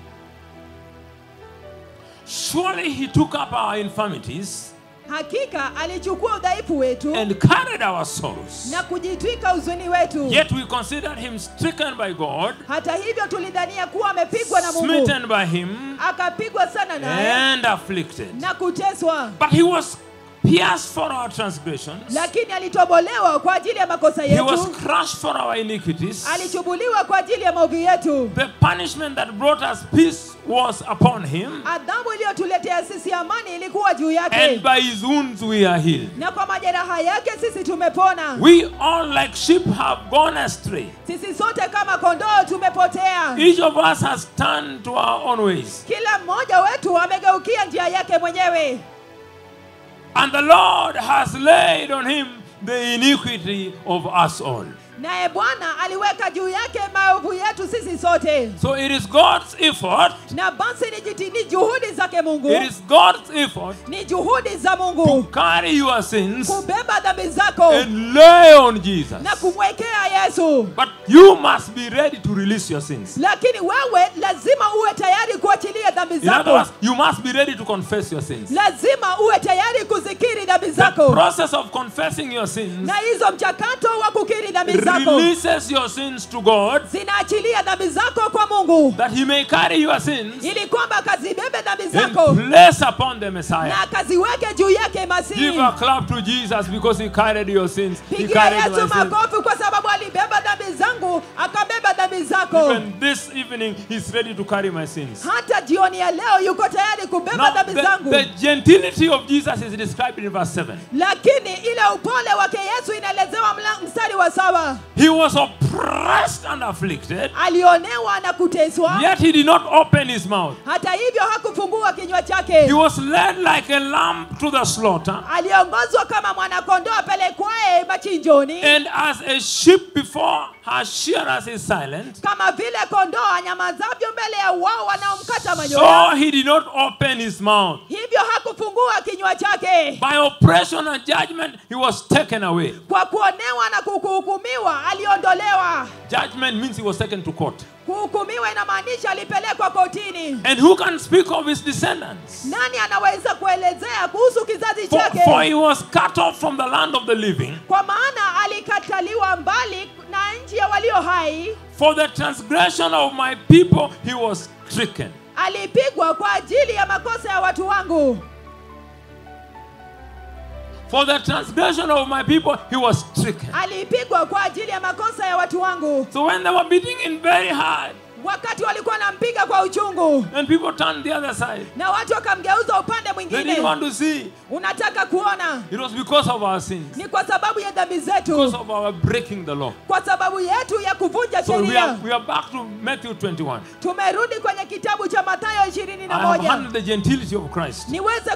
Surely he took up our infirmities Hakika alichukua udhaifu wetu and carried our sorrows. na kujitwika huzuni wetu. Yet we considered him stricken by God, Hata hivyo tulidhania kuwa amepigwa na Mungu. smitten by him, Akapigwa sana naye and afflicted. na kuteswa. But he was pierced for our transgressions. Lakini alitobolewa kwa ajili ya makosa He was yetu. crushed for our iniquities. Alichubuliwa kwa ajili ya maovu yetu. The punishment that brought us peace was upon him, Adhabu iliyotuletea sisi amani ilikuwa juu and yake. by his wounds we are healed. Na kwa majeraha yake sisi tumepona. We all like sheep have gone astray. Sisi sote kama kondoo tumepotea. Each of us has turned to our own ways. Kila mmoja wetu amegeukia njia yake mwenyewe. And the Lord has laid on him the iniquity of us all. Naye Bwana aliweka juu yake maovu yetu sisi sote. So it is God's effort, Na basi ni juhudi zake Mungu. it is God's effort Ni juhudi za to Mungu carry your sins kubeba dhambi zako and lay on Jesus. na kumwekea Yesu. But you must be ready to release your sins. Lakini wewe lazima uwe tayari kuachilia dhambi In other zako. words, you must be ready to confess your sins. Lazima uwe tayari kuzikiri dhambi The zako. process of confessing your sins Na hizo mchakato wa kukiri dhambi zako releases your sins to God, zinaachilia dhambi zako kwa Mungu that he may carry your sins ili kwamba akazibebe dhambi zako and place upon the na Messiah. akaziweke juu yake Give Masihi. a clap to Jesus because he carried your sins. He Pigia carried Yesu my sins. makofi kwa sababu alibeba dhambi zangu, akabeba dhambi zako. Even this evening, he's ready to carry my sins. Hata jioni ya leo yuko tayari kubeba Now, dhambi zangu. the gentility of Jesus is described in verse 7. Lakini ile upole wake Yesu inaelezewa mstari wa 7. He was oppressed and afflicted, Alionewa na kuteswa, yet he did not open his mouth. hata hivyo hakufungua kinywa He chake. was led like a lamb to the slaughter, Aliongozwa kama mwanakondoo apelekwaye machinjoni. and as a sheep before her shearers is silent, Kama vile kondoo anyamazavyo mbele ya wao wanaomkata so manyoya, he did not open his mouth. hivyo hakufungua kinywa chake. By oppression and judgment, he was taken away. Kwa kuonewa na kuhukumiwa aliondolewa. Judgment means he was taken to court. Kuhukumiwa inamaanisha alipelekwa kotini. And who can speak of his descendants? Nani anaweza kuelezea kuhusu kizazi For chake? he was cut off from the land of the living. Kwa maana alikataliwa mbali na nchi ya walio hai. For the transgression of my people, he was stricken. Alipigwa kwa ajili ya makosa ya watu wangu. For the transgression of my people, he was stricken. Alipigwa kwa ajili ya makosa ya watu wangu. So when they were beating him very hard, Wakati walikuwa wanampiga kwa uchungu and people turned the other side, na watu wakamgeuza upande they mwingine, didn't want to see. unataka kuona It was because of our sins, ni kwa sababu ya dhambi because zetu, of our breaking the law. kwa sababu yetu ya kuvunja So we sheria. are back to Matthew 21. Tumerudi kwenye kitabu cha Mathayo I have 21 handled the gentility of Christ. niweze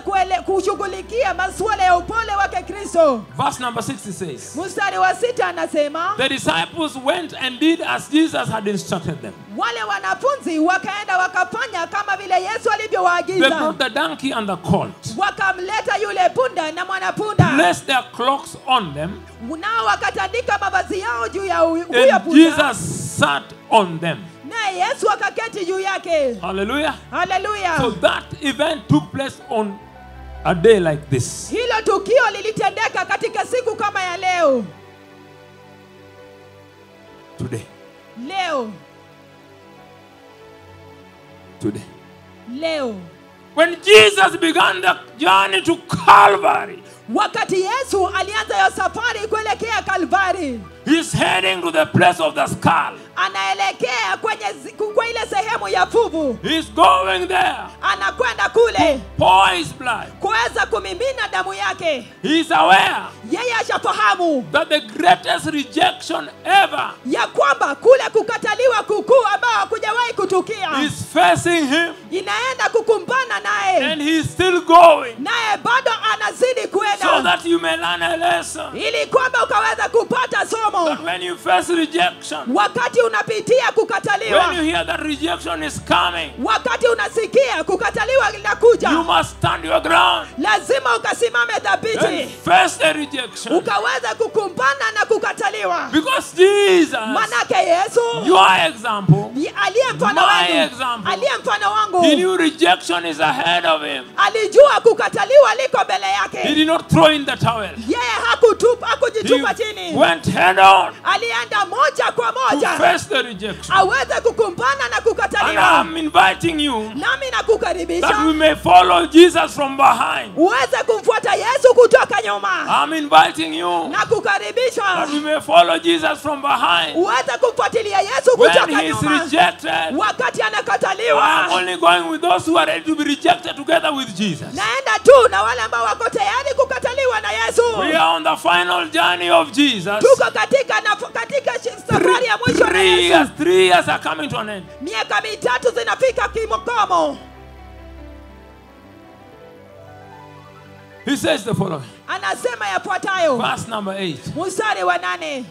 kushughulikia masuala ya upole wake Kristo. Verse number 60 says, Mstari wa 6 anasema, the disciples went and did as Jesus had instructed them. wale wanafunzi wakaenda wakafanya kama vile Yesu They alivyowaagiza. brought the donkey and the colt, Wakamleta yule punda na mwanapunda, placed their cloaks on them, nao wakatandika mavazi yao juu ya huyo and punda, Jesus sat on them. naye Yesu akaketi juu yake. Hallelujah. Haleluya! So that event took place on a day like this. Hilo tukio lilitendeka katika siku kama ya leo. Today. Leo. Today. Leo. When Jesus began the journey to Calvary, Wakati Yesu alianza ya safari kuelekea Kalvari, he's heading to the place of the skull. anaelekea kwa ile sehemu ya fuvu. He's going there. Anakwenda kule Pour his blood. kuweza kumimina damu yake. He's aware Yeye ashafahamu that the greatest rejection ever ya kwamba kule kukataliwa kukuu ambao hakujawahi kutukia is facing him, inaenda kukumbana naye, and he's still going, naye bado anazidi so kwenda, that you may learn a lesson. ili kwamba ukaweza kupata somo. That when you face rejection, Wakati unapitia kukataliwa, when you hear that rejection is coming, wakati unasikia kukataliwa linakuja, you must stand your ground lazima ukasimame and dhabiti, face the rejection. ukaweza kukumbana na kukataliwa. Because Jesus, Manake Yesu your example, aliye mfano my wangu, example, aliye mfano wangu, he knew rejection is ahead of him. alijua kukataliwa liko mbele He yake. did not throw in the towel. Yeye He hakujitupa chini, went head on alienda moja kwa to moja face the rejection. aweze kukumbana na And kukataliwa. I'm inviting you Nami that we nakukaribisha may follow Jesus from behind. uweze kumfuata Yesu kutoka nyuma. I'm inviting you Nakukaribisha that we may follow Jesus from behind. uweze kumfuatilia Yesu When kutoka he is nyuma rejected, wakati I'm anakataliwa. only going with those who are ready to be rejected together with Jesus. Naenda tu na wale ambao wako tayari kukataliwa na Yesu. We are on the final journey of Jesus. Tuko katika safari ya mwisho na Yesu. 3 years are coming to an end. Miaka mitatu zinafika kimokomo. He says the following. Anasema yafuatayo, Verse number 8. mstari wa 8.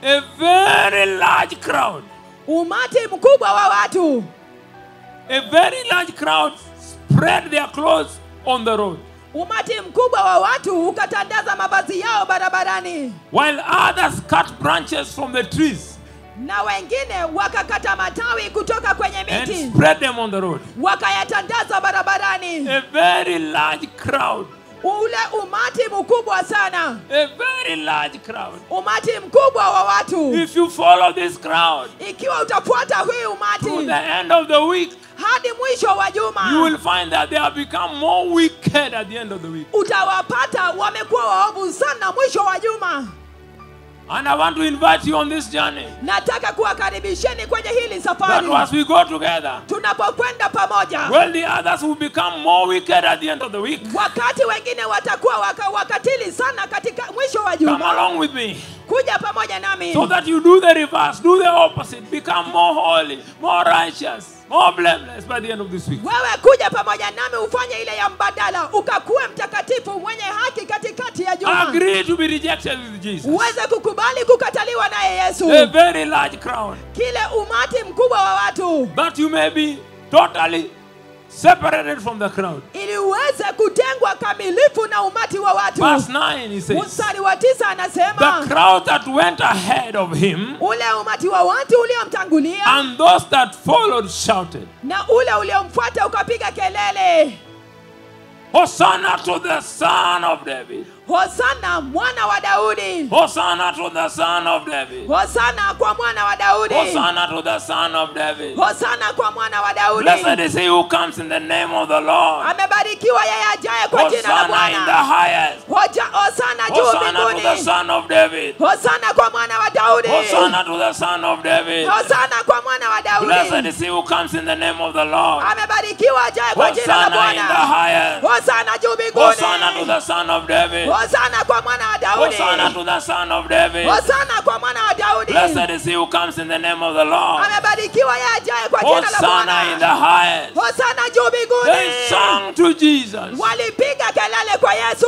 A very large crowd. Umati mkubwa wa watu, A very large crowd spread their clothes on the road, umati mkubwa wa watu ukatandaza mavazi yao barabarani, while others cut branches from the trees na wengine wakakata matawi kutoka kwenye and miti spread them on the road. wakayatandaza barabarani. A very large crowd. Ule umati mkubwa sana, A very large crowd. umati mkubwa wa watu. If you follow this crowd Ikiwa utafuata hii to umati the end of the week, hadi mwisho wa you juma, will find that they have become more wicked at the end of the week. utawapata wamekuwa waovu sana mwisho wa juma. And I want to invite you on this journey, Nataka kuwakaribisheni kwenye hili that safari. as we go together, Tunapokwenda pamoja, well, the others will become more wicked at the end of the week. wakati wengine watakuwa wakatili sana katika mwisho wa Come juma. along with me, Kuja pamoja nami, so that you do the reverse, do the opposite, become more holy, more righteous, more blameless by the end of this week. wewe kuja pamoja nami ufanye ile ya mbadala, ukakuwe mtakatifu mwenye haki katikati ya juma. Agree to be rejected with Jesus. Uweze kukubali kukataliwa naye Yesu. A very large crowd, Kile umati mkubwa wa watu, that you may be totally separated from the crowd. ili uweze kutengwa kamilifu na umati wa watu. Verse 9, he says, Mstari wa 9 the anasema, crowd that went ahead of him ule umati wa watu uliomtangulia and those that followed shouted, na ule uliomfuata ukapiga kelele, Hosanna to the Son of David. Hosana mwana wa Daudi. Hosanna to the Son of David. Hosana kwa mwana wa Daudi. Hosanna to the Son of David. Hosana kwa mwana wa Daudi. Blessed is he who comes in the name of the Lord. Amebarikiwa yeye ajaye kwa jina la Hosanna in the Bwana. highest. Hosana juu Hosanna to the mbinguni. Son of David. Hosana kwa mwana wa Daudi. Hosanna to the Son of David. Hosana kwa mwana wa Blessed Daudi. is he who comes in the name of the Lord. Amebarikiwa ajaye kwa jina la Hosanna in the Bwana. highest. Hosana juu mbinguni. Hosanna to the Son of David. Hosana kwa mwana wa Daudi. Hosanna to the Son of David. Hosana kwa mwana wa Daudi. Blessed is he who comes in the name of the Lord. Amebarikiwa yeye ajaye kwa jina la Hosanna in the Bwana. highest. Hosana juu They mbinguni. sang to Jesus. Walipiga kelele kwa Yesu.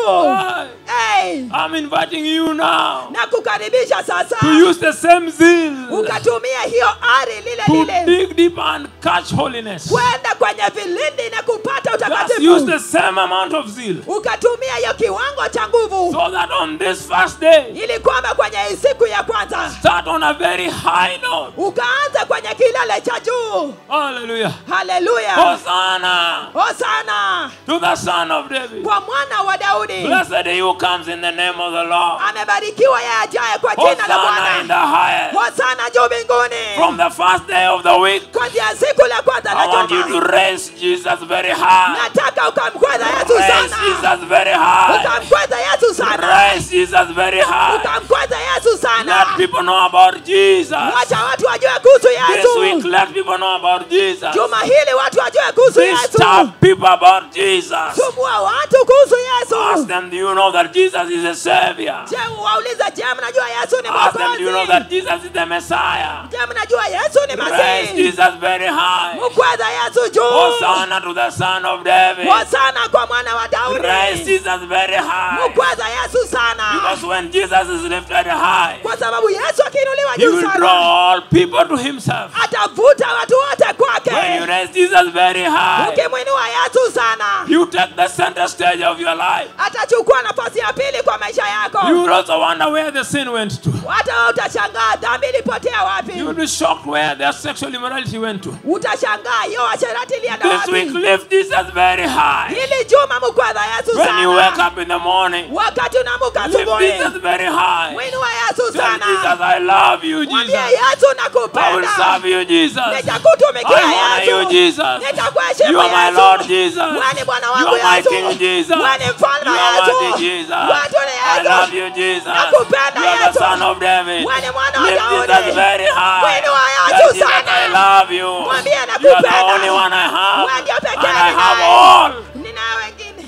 Hey, I'm inviting you now na kukaribisha sasa to use the same zeal ukatumia hiyo ari lile to lile dig deep and catch holiness. kwenda kwenye vilindi na kupata Just use utakatifu, the same amount of zeal, ukatumia hiyo kiwango cha nguvu, so that on this first day, ili kwamba kwenye hii siku ya kwanza start on a very high note. ukaanza kwenye kilele cha juu. Hallelujah. Haleluya! Hosanna Hosana to the Son of David. kwa mwana wa Daudi. Blessed he who comes in the name of the Lord. Amebarikiwa yeye ajaye kwa jina la Hosanna in the Bwana. highest. Hosana juu mbinguni. From the first day of the week, Kwanzia siku la kwanza I la want you to juma, raise Jesus very high. nataka ukamkweza Yesu Raise sana. Jesus very high. Ukamkweza Yesu sana. Raise Jesus very high. Ukamkweza Yesu sana. sana. Let people know about Jesus. Wacha watu wajue kuhusu This week, Yesu. let people know about Jesus. Juma hili watu wajue kuhusu Disturb Yesu. people about Jesus. Sumbua watu kuhusu Ask Yesu. them, do you know that Jesus is a Savior? Je, waulize, je, mnajua Yesu ni Ask them, do you know Mwokozi? that Jesus is the Messiah? Je, mnajua Yesu ni Praise Masihi? Jesus very high. Mkweza Yesu juu. Hosanna to the Son of David. Hosana kwa mwana wa Praise Daudi. Jesus very high. Mkweza Yesu sana. Because when Jesus is lifted high, Kwa sababu Yesu akiinuliwa He juu will sana, draw all people to Himself. atavuta watu wote When you kwake. raise Jesus very high, Ukimwinua Yesu sana, you take the center stage of your life. atachukua nafasi ya pili kwa maisha yako. You will also wonder where the sin went to. Hata wewe utashangaa dhambi ilipotea wapi. You will be shocked where their sexual immorality went to. Utashangaa hiyo asherati ilienda This week, wapi. lift Jesus very high. Hili juma mkweza Yesu When you wake sana. up in the morning, Wakati unaamka lift asubuhi, Jesus very high. mwinua Yesu Tell Jesus, sana. I love you, Mwambie Jesus. Yesu I will nakupenda. serve you, Jesus. Nitakutumikia I honor you, Yesu. Jesus. Nitakuheshimu You are my Yesu. Lord Jesus. Wewe ni Bwana You wangu are my Yesu. King Jesus. Wewe ni mfalme You are Yesu. worthy Jesus. Wewe ni I Yesu. love you, Jesus. Nakupenda You are the Yesu. Son of David. Wewe ni mwana wa Lift Daudi. Jesus very high. Mwinua Tell Yesu Jesus, sana. I love you. Mwambie You are the nakupenda. only one I have. Wewe ndio And pekee I have ninaye. all. Nina wengine.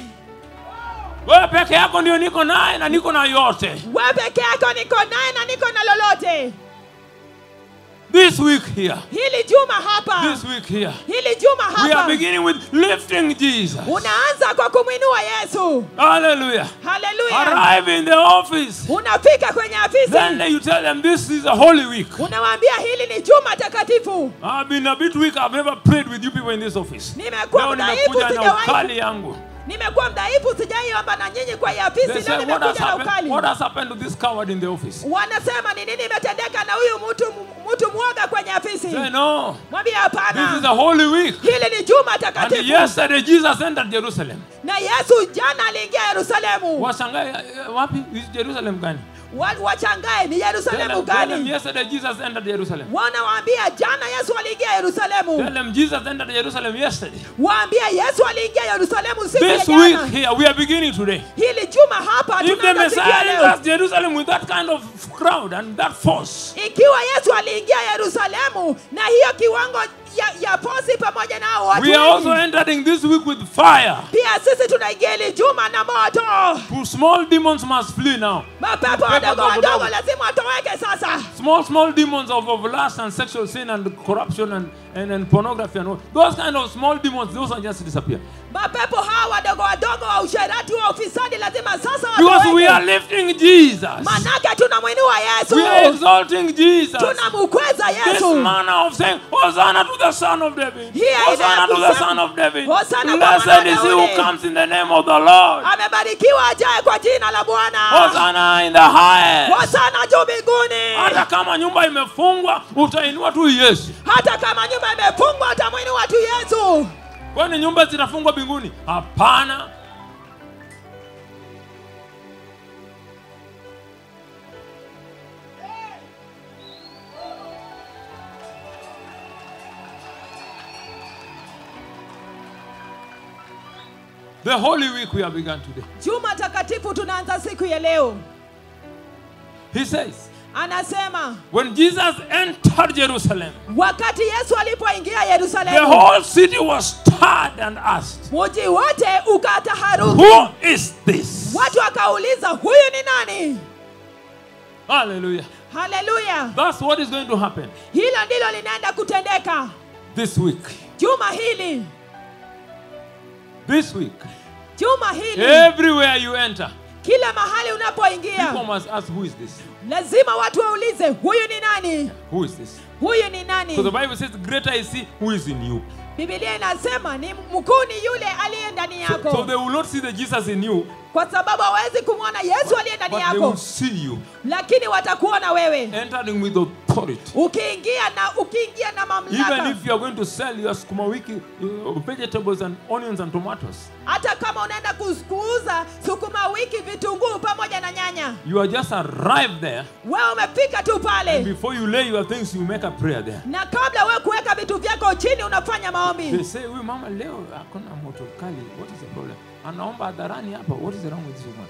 Wewe peke yako ndio niko naye na niko na yote. Wewe peke yako niko naye na niko na lolote. This week here. Hili juma hapa. This week here. Hili juma We are hapa. beginning with lifting Jesus. Unaanza kwa kumwinua Yesu. Hallelujah. Hallelujah. Arrive in the office. Unafika kwenye Then afisi. you tell them this is a holy week. Unawaambia hili ni juma takatifu. I've been a bit weak. I've never prayed with you people in this office. Nimekuwa Leo mdhaifu, nimekuja na sijawahi. ukali yangu. Nimekuwa mdhaifu, sijaiomba na nyinyi kwa hii They afisi. say, Leo what has nimekuja na happened? ukali. What has happened to this coward in the office? Wanasema ni nini imetendeka na huyu mtu mwoga kwenye afisi? Say no. Mwambie This is hapana. a holy week. Hili ni juma And takatifu. yesterday Jesus entered Jerusalem. Na Yesu jana aliingia Yerusalemu. Washangae wapi? Is Jerusalem gani? Wachangae ni Tell Yerusalemu them gani? yesterday Jesus entered Jerusalem. Wanawaambia jana Yesu aliingia Yerusalemu. Tell them Jesus entered Jerusalem yesterday. Waambia Yesu aliingia Yerusalemu siku ya This week jana. here we are beginning today. Hili juma hapa If the tunaanza siku ya Messiah leo. enters Jerusalem with that kind of crowd and that force, Ikiwa Yesu aliingia Yerusalemu na hiyo kiwango ya posi pamoja na hao watu we are also wengi, entering this week with fire. pia sisi tunaingia hili juma na moto. Small demons must flee now. Mapepo wadogo wadogo lazima watoweke sasa. Small demons of lust and sexual sin and corruption and pornography and all. Those kind of small demons, those are just disappear. Mapepo hawa wadogo wadogo wa usherati wa ufisadi lazima sasa Because we are watoweke. lifting Jesus. Manake tunamwinua Yesu. We are exalting Jesus. Tunamkweza This Yesu. manner of saying, Hosanna to the Son of David. Here Hosanna to the kusema, Son of David. Hosanna kwa Blessed mwana is he Daudi. who comes in the name of the Lord. Amebarikiwa ajaye kwa jina la Bwana. Hosanna in the highest. Hosana juu mbinguni. Hata kama nyumba imefungwa, utainua tu Yesu. Hata kama nyumba imefungwa atamwinua tu Yesu. Kwani nyumba zinafungwa mbinguni? Hapana. The Holy Week we have begun today. Juma takatifu tunaanza siku ya leo. He says, Anasema when Jesus entered Jerusalem, wakati Yesu alipoingia the Yerusalemu, whole city was stirred and asked, mji wote ukataharuki. who is this? Watu wakauliza huyu ni nani? Hallelujah. Haleluya. That's what is going to happen Hilo ndilo linaenda kutendeka this week. juma hili. This week, Juma hili everywhere you enter, kila mahali people unapoingia must ask, who is this? lazima watu waulize huyu ni nani? Who is this? Huyu ni So the nani? Bible says, greater is he who is in you. Biblia inasema ni mkuu ni yule aliye ndani So yako. they will not see the Jesus in you, Kwa sababu hawezi kumwona Yesu aliye ndani but they will yako, see you lakini watakuona wewe entering with authority. ukiingia na Even mamlaka. if you are going to sell your sukuma wiki, vegetables and onions and tomatoes, Hata kama unaenda kuuza sukuma wiki, vitunguu pamoja na nyanya, you are just arrived there. wewe umefika tu And pale, before you lay your things, you make a prayer there. na kabla wewe kuweka vitu vyako chini unafanya They maombi. say, huyu mama leo akona moto kali. What is the problem? Anaomba hadharani hapa. What is wrong with this woman?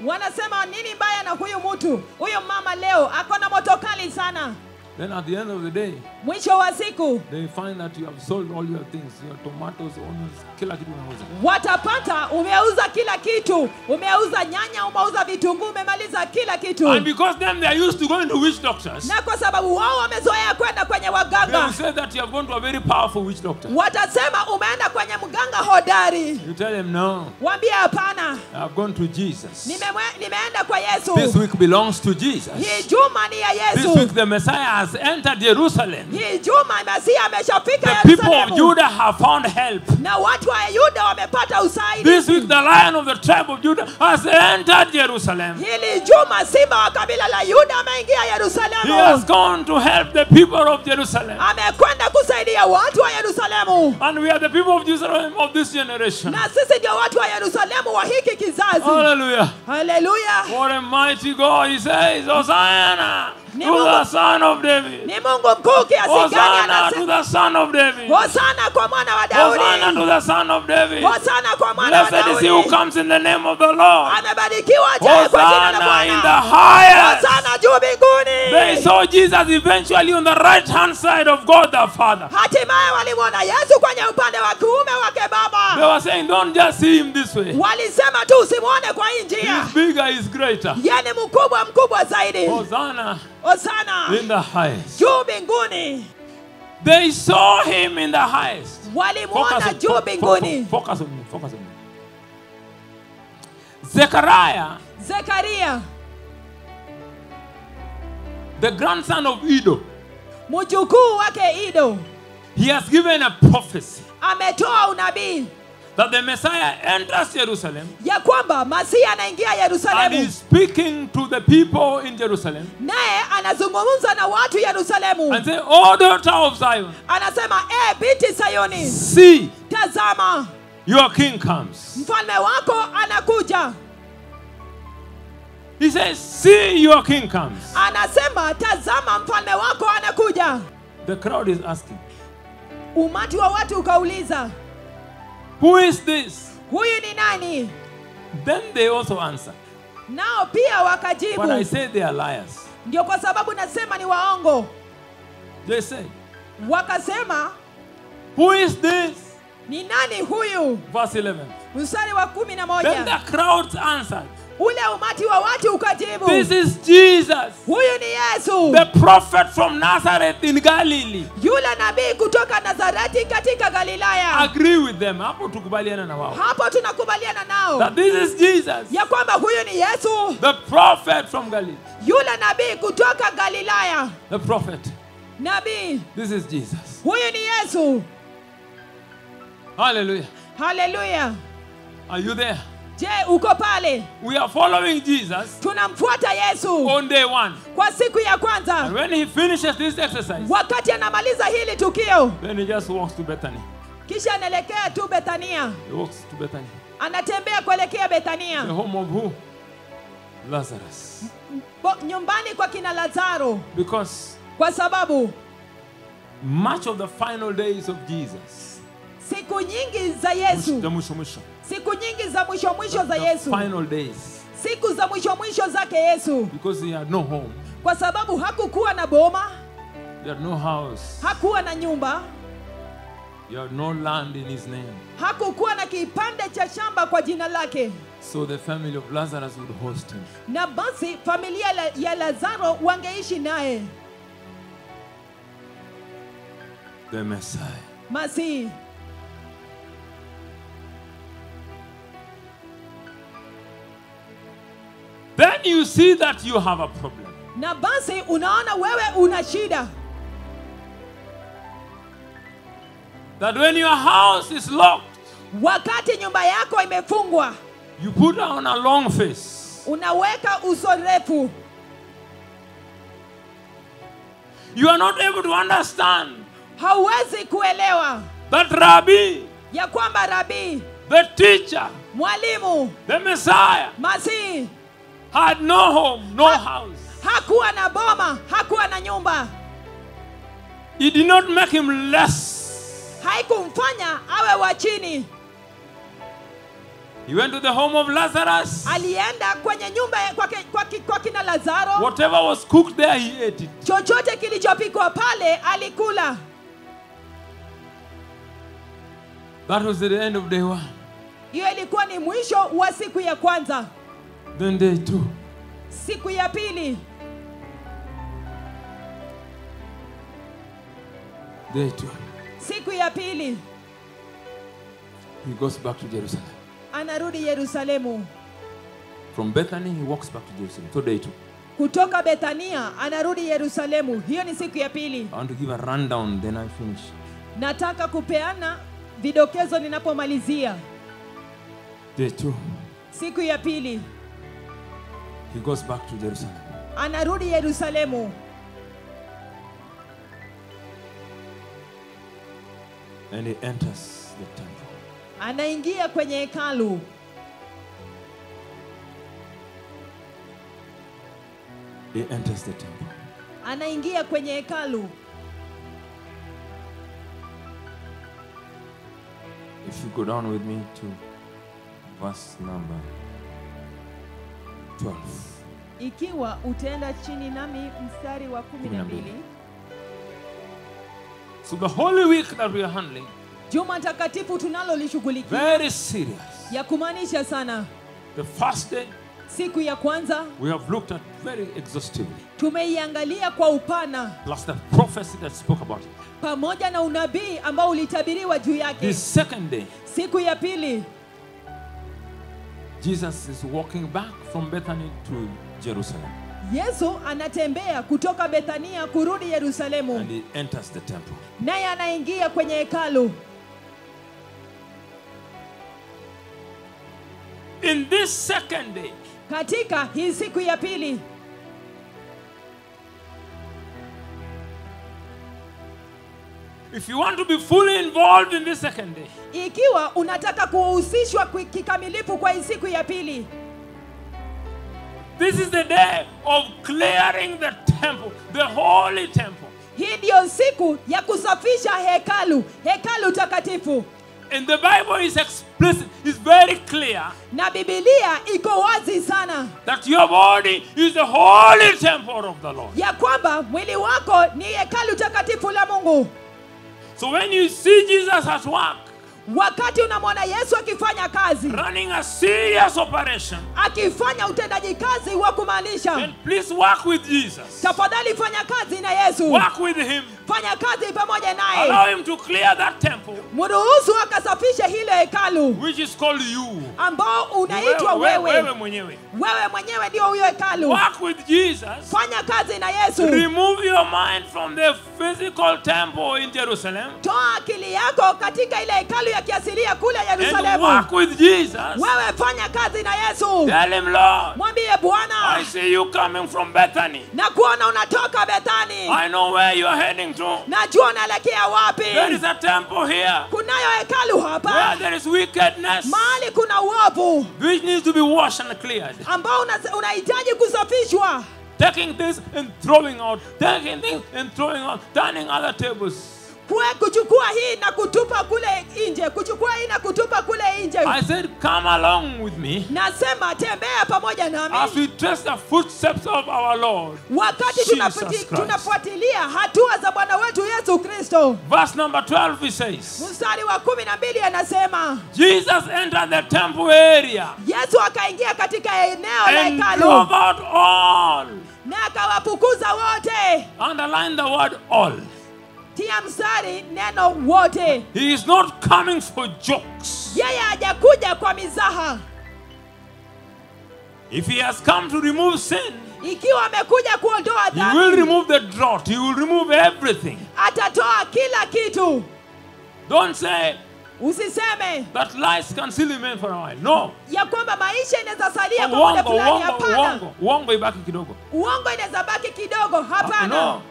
Wanasema nini mbaya na huyu mtu? Huyu mama leo ako na moto kali sana. Then at the end of the day, Mwisho wa siku they find that you have sold all your things, your tomatoes, onions, kila kitu unauza. watapata umeuza kila kitu. Umeuza nyanya, umeuza vitunguu, umemaliza kila kitu. And because then they are used to going to witch doctors, Na kwa sababu wao wamezoea kwenda kwenye they waganga, will say that you have gone to a very powerful witch doctor. watasema umeenda kwenye mganga hodari. You tell them, no, Waambie hapana, I have gone to Jesus. nimeenda kwa Yesu. This week belongs to Jesus. Hii juma ni ya This Yesu. week the Messiah has entered Jerusalem. Hii juma Masihi ameshafika The people of Yerusalemu. Judah have found help. Na watu wa Yuda wamepata usaidizi. This week the Lion of the tribe of Judah has entered Jerusalem. Hili juma simba wa kabila la Yuda ameingia He has Yerusalemu. gone to help the people of Jerusalem. Amekwenda kusaidia watu wa Yerusalemu. And we are the people of Jerusalem of this generation. Na sisi ndio watu wa Yerusalemu wa hiki kizazi. Hallelujah. Haleluya. What a mighty God. He says, Hosanna Ni to Mungu- the Son of David. Ni Mungu mkuu kiasi gani Hosanna to anasema. the Son of David. Hosana kwa mwana wa Hosanna Daudi. to the Son of David. Hosana kwa mwana wa Blessed is he who Daudi. comes in the name of the Lord. Amebarikiwa ajaye kwa jina la Hosanna in the Bwana. highest. Hosana juu mbinguni. They saw Jesus eventually on the right hand side of God the Father. Hatimaye walimwona Yesu kwenye upande wa kuume wake They Baba. were saying, don't just see him this way. Walisema tu usimwone kwa hii njia. He's bigger, he's greater. Yeye ni mkubwa zaidi. Hosanna Hosana in the highest. juu mbinguni. They saw him in the highest. Walimwona juu mbinguni. Focus on me. Focus on me. Zechariah, Zekaria, the grandson of Iddo, mjukuu wake Ido, he has given a prophecy ametoa unabii that the Messiah enters Jerusalem ya kwamba Masihi anaingia and Yerusalemu. is speaking to the people in Jerusalem Naye anazungumza na watu Yerusalemu. and say, "O daughter of Zion, Anasema, binti Sayuni, see, tazama your king comes." mfalme wako anakuja. He says, "See, your king comes." Anasema, tazama mfalme wako anakuja. The crowd is asking, Umati wa watu ukauliza, "Who is this?" huyu ni nani? Then they also answer, Nao pia but I wakajibu, say they are liars. ndio kwa sababu nasema ni waongo. They say, Wakasema, "Who is this?" ni nani huyu? Verse 11. Mstari wa Then 11. the crowds answered, Ule umati wa watu ukajibu, "This is Jesus, huyu ni Yesu, the prophet from Nazareth in Galilee." yule nabii kutoka Nazareti katika Galilaya. Agree with them. Hapo tukubaliana na wao. Hapo tunakubaliana nao That this is Jesus, ya kwamba huyu ni Yesu, the prophet from Galilee. yule nabii kutoka Galilaya. The prophet. Nabii, This is Jesus. huyu ni Yesu. Hallelujah. Haleluya. Are you there? Je, uko pale? We are following Jesus Tunamfuata Yesu on day one. kwa siku ya And kwanza. when he finishes this exercise, Wakati anamaliza hili tukio, then he just walks to Bethany. kisha anaelekea tu Bethania. He walks to Bethany. Anatembea kuelekea Bethania, The home of who? Lazarus. nyumbani kwa kina Lazaro, Because kwa sababu much of the final days of Jesus, siku nyingi za Yesu, the mwisho. siku nyingi za mwisho za The Yesu, final days. siku za mwisho zake Yesu, Because he had no home, kwa sababu hakukuwa na boma, he had no house, hakuwa na nyumba, he had no land in his name. hakukuwa na kipande cha shamba kwa jina lake. So the family of Lazarus would host him. Na basi familia ya Lazaro wangeishi naye. The Messiah. Masihi. Then you see that you have a problem. Na basi unaona wewe una shida. That when your house is locked, Wakati nyumba yako imefungwa, you put on a long face. unaweka uso refu. You are not able to understand Hauwezi kuelewa that Rabbi, ya kwamba Rabii, the teacher, mwalimu, the Messiah, Masihi had no home, no house. hakuwa na boma, hakuwa na nyumba. It did not make him less. Haikumfanya awe wa chini. He went to the home of Lazarus. alienda kwenye nyumba kwa kina Lazaro. Whatever was cooked there, he ate it. Chochote kilichopikwa pale alikula. That was the end of day 1. Hiyo ilikuwa ni mwisho wa siku ya kwanza. Then day 2. Siku ya pili. Day 2. Siku ya pili. He goes back to Jerusalem. Anarudi Yerusalemu. From Bethany, he walks back to Jerusalem. So day 2. Kutoka Bethania anarudi Yerusalemu. Hiyo ni siku ya pili. I want to give a rundown, then I finish. Nataka kupeana vidokezo ninapomalizia. Day 2. Siku ya pili. He goes back to Jerusalem. Anarudi Yerusalemu. And he enters the temple. Anaingia kwenye hekalu. He enters the temple. Anaingia kwenye hekalu. If you go down with me to verse number 12. Ikiwa utaenda chini nami mstari wa 12. So the Holy Week that we are handling, Juma takatifu tunalolishughulikia, very serious. ya kumaanisha sana. The first day, Siku ya kwanza we have looked at very exhaustively. tumeiangalia kwa upana, Plus the prophecy that spoke about it. pamoja na unabii ambao ulitabiriwa juu The yake. second day, Siku ya pili Jesus is walking back from Bethany to Jerusalem. Yesu anatembea kutoka Bethania kurudi Yerusalemu, And he enters the temple. naye anaingia kwenye hekalu. In this second day, Katika hii siku ya pili, if you want to be fully involved in this second day, ikiwa unataka kuhusishwa kikamilifu kwa hii siku ya pili, this is the day of clearing the temple, the holy temple. hii ndiyo siku ya kusafisha hekalu, hekalu takatifu. And the Bible is explicit, is very clear Na Biblia iko wazi sana that your body is the holy temple of the Lord. ya kwamba mwili wako ni hekalu takatifu la Mungu. So when you see Jesus at work, Wakati unamwona Yesu akifanya kazi, running a serious operation, akifanya utendaji kazi wa kumaanisha, then please work with Jesus. tafadhali fanya kazi na Yesu. Work with him. Fanya kazi pamoja Allow naye. him to clear that temple, Mruhusu akasafishe hile hekalu which is called you. ambao unaitwa Wewe wewe. mwenyewe. Wewe mwenyewe ndio huyo hekalu. Work with Jesus. Fanya kazi na Yesu. Remove your mind from the physical temple in Jerusalem Toa akili yako katika ile hekalu ya kiasilia kule and Yerusalemu. work with Jesus. Wewe fanya kazi na Yesu. Tell him, Lord, Mwambie Bwana, I see you coming from Bethany. na kuona unatoka Bethani. I know where you are heading to. Najua unaelekea wapi. There is a temple here Kunayo hekalu where hapa there is wickedness mahali kuna uovu which needs to be washed and cleared. ambao unahitaji kusafishwa. Taking things and throwing out, taking things and throwing out, turning other tables. Kuchukua hii na kutupa kule nje, kuchukua hii na kutupa kule nje. I said, come along with me Nasema tembea pamoja as nami we trace the footsteps of our Lord. wakati Jesus Christ. tunafuatilia hatua za Bwana wetu Yesu Kristo. Verse number 12 it says, Mstari wa 12 anasema, Jesus entered the temple area Yesu akaingia katika eneo la and hekalu drove out all. na akawafukuza wote. Underline the word all. Tia mstari neno wote. He is not coming for jokes. Yeye hajakuja kwa mizaha. If he has come to remove sin, Ikiwa amekuja kuondoa he will dhambi, remove the drought. He will remove everything. atatoa kila kitu. Don't say Usiseme that life can still remain for a while. No. ya kwamba maisha inaweza salia kwa muda fulani. Hapana. Uongo ibaki kidogo. Uongo inaweza baki kidogo. Hapana. No.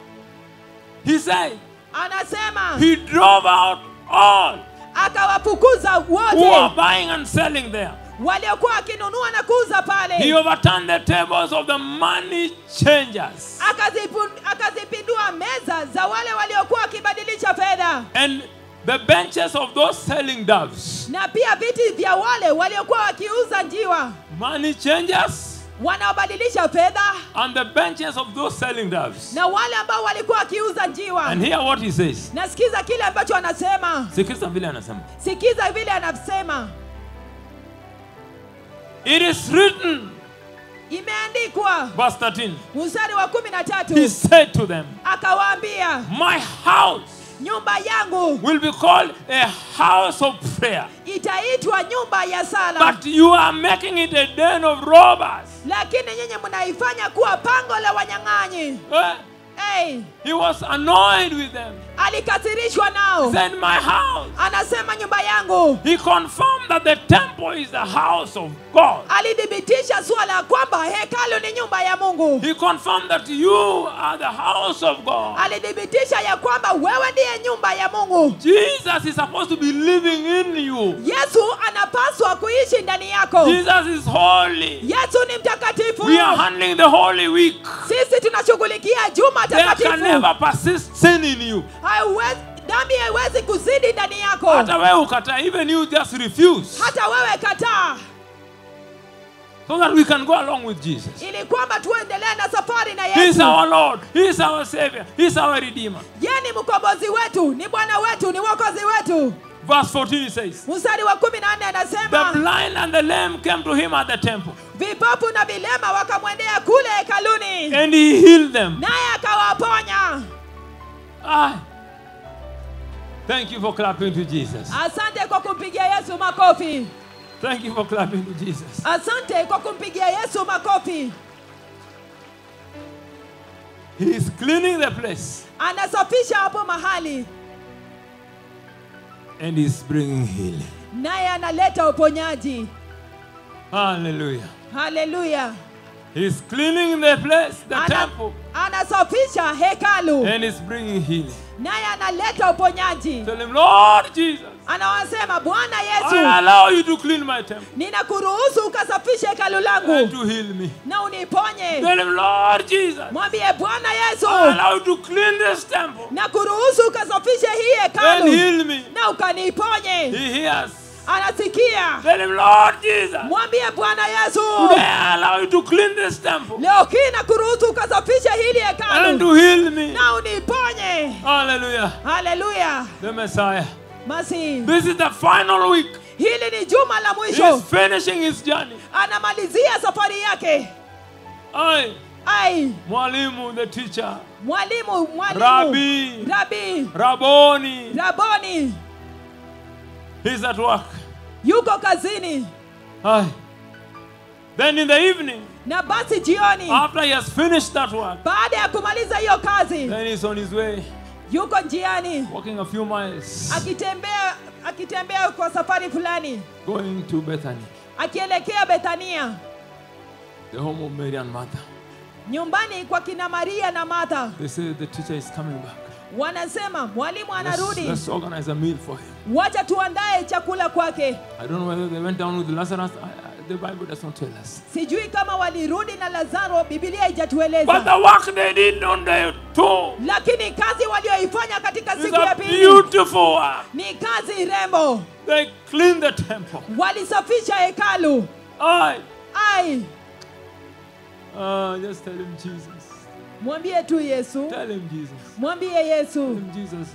He said, Anasema he drove out all akawafukuza who are wote buying and selling there. waliokuwa wakinunua na kuuza He pale. overturned the tables of the money changers. Akazipindua meza za wale waliokuwa wakibadilisha fedha. And the benches of those selling doves. na pia viti vya wale waliokuwa wakiuza njiwa, Money changers wanaobadilisha fedha, and the benches of those selling doves. na wale ambao walikuwa wakiuza njiwa. And hear what he says. Nasikiza kile ambacho anasema. Sikiza vile anasema. Sikiza vile anasema. It is written, Imeandikwa, verse 13. mstari wa He 13, said to them, akawaambia, my house nyumba yangu will be called a house of prayer, itaitwa nyumba ya sala, but you are making it a den of robbers. lakini nyinyi mnaifanya kuwa pango la wanyang'anyi. Hey, He was annoyed with them. alikasirishwa nao. He said, my house. Anasema nyumba yangu. He confirmed that the temple is the house of God. Alidhibitisha swala kwamba hekalu ni nyumba ya Mungu. He confirmed that you are the house of God. Alidhibitisha ya kwamba wewe ndiye nyumba ya Mungu. Jesus is supposed to be living in you. Yesu anapaswa kuishi ndani yako. Jesus is holy. Yesu ni mtakatifu. We are handling the Holy Week. Sisi tunashughulikia juma There can takatifu. never persist sin in you. Dhambi haiwezi kuzidi ndani yako. Hata wewe ukata, even you just refuse. Hata wewe kataa. So that we can go along with Jesus. Ili kwamba tuendelee na safari na He is Yesu. our Lord. He is our Savior. He is our Redeemer. Yeye ni mkombozi wetu, ni Bwana wetu, ni Mwokozi wetu. Verse 14 it says, Mstari wa 14 the anasema, blind and the lame came to him at the temple, vipofu na vilema wakamwendea kule hekaluni, and he healed them. naye akawaponya. Thank you for clapping to Jesus. Asante kwa kumpigia Yesu makofi. Thank you for clapping to Jesus. Asante kwa kumpigia Yesu makofi. He is cleaning the place, Anasafisha hapo mahali, and he is bringing healing. naye analeta uponyaji. Hallelujah. Haleluya. He is cleaning the place, the temple, Anasafisha hekalu, and is bringing healing. naye analeta uponyaji. Tell him, Lord Jesus, Anawasema, Bwana I Yesu, allow you to clean my temple ninakuruhusu ukasafishe hekalu and langu to heal me. na uniponye. Tell him, Lord Jesus, Mwambie Bwana Yesu, I allow you to clean this temple na kuruhusu ukasafishe hii and hekalu heal me. na ukaniponye. He hears. Anasikia. Tell him, Lord Jesus, Mwambie Bwana Yesu, today I allow you to clean this temple leo hii na kuruhusu ukasafishe hili and hekalu to heal me. na uniponye. Hallelujah. Haleluya. The Messiah. Basi This is the final week. hili ni juma la He mwisho. is finishing his journey. Anamalizia safari yake. Ai, Mwalimu, the teacher. mwalimu, Rabbi. Rabi, Rabboni. Raboni, He's at work. yuko kazini. Then in the evening, Na basi jioni, after he has finished that work, baada ya kumaliza hiyo kazi, then he's on his way, yuko njiani walking a few miles, akitembea kwa safari fulani, going to Bethany, akielekea Bethania, the home of Mary and Martha. nyumbani kwa kina Maria na Martha. They say the teacher is coming back. Wanasema mwalimu anarudi, Let's organize a meal for him. wacha tuandae chakula kwake. I don't know whether they went down with Lazarus. The Bible does not tell us. Sijui kama walirudi na Lazaro, Biblia But haijatueleza. the work they did on day 2 Lakini kazi walioifanya katika is siku ya a pili beautiful work. ni kazi rembo. They cleaned the temple. Walisafisha hekalu. Ai, Just tell him Jesus. mwambie tu Yesu. Tell him Jesus. Mwambie Tell Yesu. him Jesus.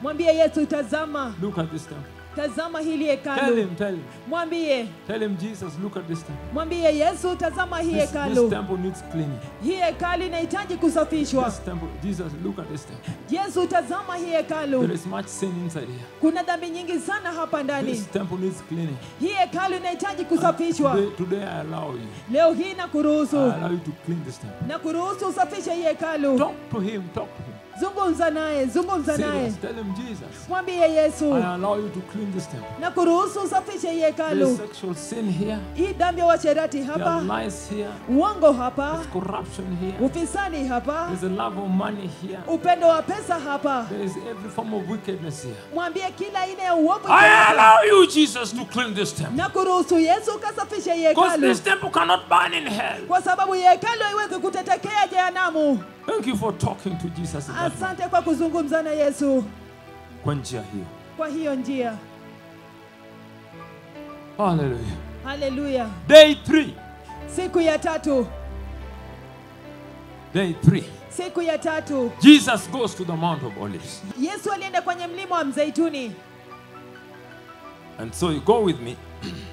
Mwambie Yesu, tazama. Look at this temple. Tazama hili Tell hekalu. him. Tell him. Mwambie. Tell him Jesus. Look at this temple. Mwambie Yesu, tazama hii This hekalu. temple needs cleaning. Hii hekalu inahitaji kusafishwa. This temple. Jesus. Look at this temple. Yesu, tazama hii There hekalu. is much sin inside here. Kuna dhambi nyingi sana hapa ndani. This temple needs cleaning. Hii hekalu inahitaji kusafishwa. Today I allow you. Leo hii I nakuruhusu. allow you to clean this temple. Nakuruhusu usafishe hii hekalu. Talk to him. Talk to him. Zungumza naye, zungumza naye. Serious. Tell him Jesus. Mwambie Yesu, I allow you to clean this temple. nakuruhusu usafishe hii There is hekalu. sexual sin here. Hii dhambi ya uasherati There hapa, are lies here. uongo hapa, There's corruption here. ufisadi hapa, There's a love of money here. upendo wa pesa hapa. There is every form of wickedness here. Mwambie kila aina ya uovu. I allow you, Jesus, to clean this temple. Nakuruhusu Yesu ukasafishe hii Because hekalu. this temple cannot burn in hell. Kwa sababu hii hekalu haiwezi kutetekea jehanamu. Thank you for talking to Jesus in that way. Asante kwa kuzungumza na Yesu Kwa njia hiyo. kwa hiyo njia. Hallelujah. Hallelujah. Day 3. Siku ya tatu. Day 3. Siku ya tatu. Jesus goes to the Mount of Olives. Yesu alienda kwenye mlima wa Mzeituni. And so you go with me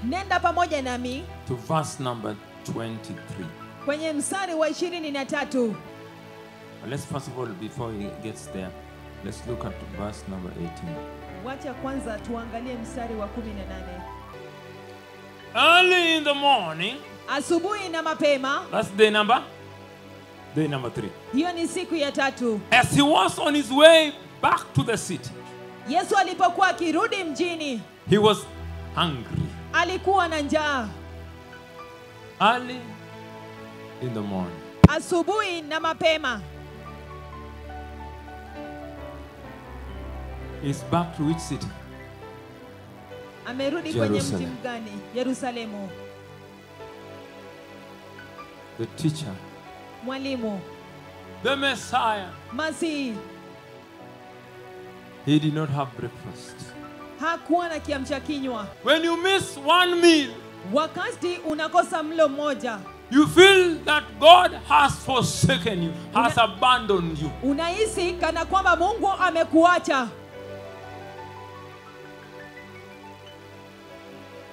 Nenda pamoja nami to verse number 23. kwenye mstari wa 23. But let's first of all, before he gets there, let's look at verse number 18. Wacha kwanza tuangalie mstari wa 18. Early in the morning, Asubuhi na mapema, that's day number 3. hiyo ni siku ya tatu. As he was on his way back to the city, Yesu alipokuwa akirudi mjini, he was hungry. alikuwa na njaa. Early in the morning. Asubuhi na mapema. He's back to which city? Amerudi kwenye mji Jerusalem. gani? Yerusalemu. The teacher, Mwalimu, the Messiah. Masihi, He did not have breakfast. hakuwa na kiamsha kinywa. When you miss one meal, Wakati unakosa mlo mmoja, you feel that God has forsaken you, has abandoned you. unahisi kana kwamba Mungu amekuacha.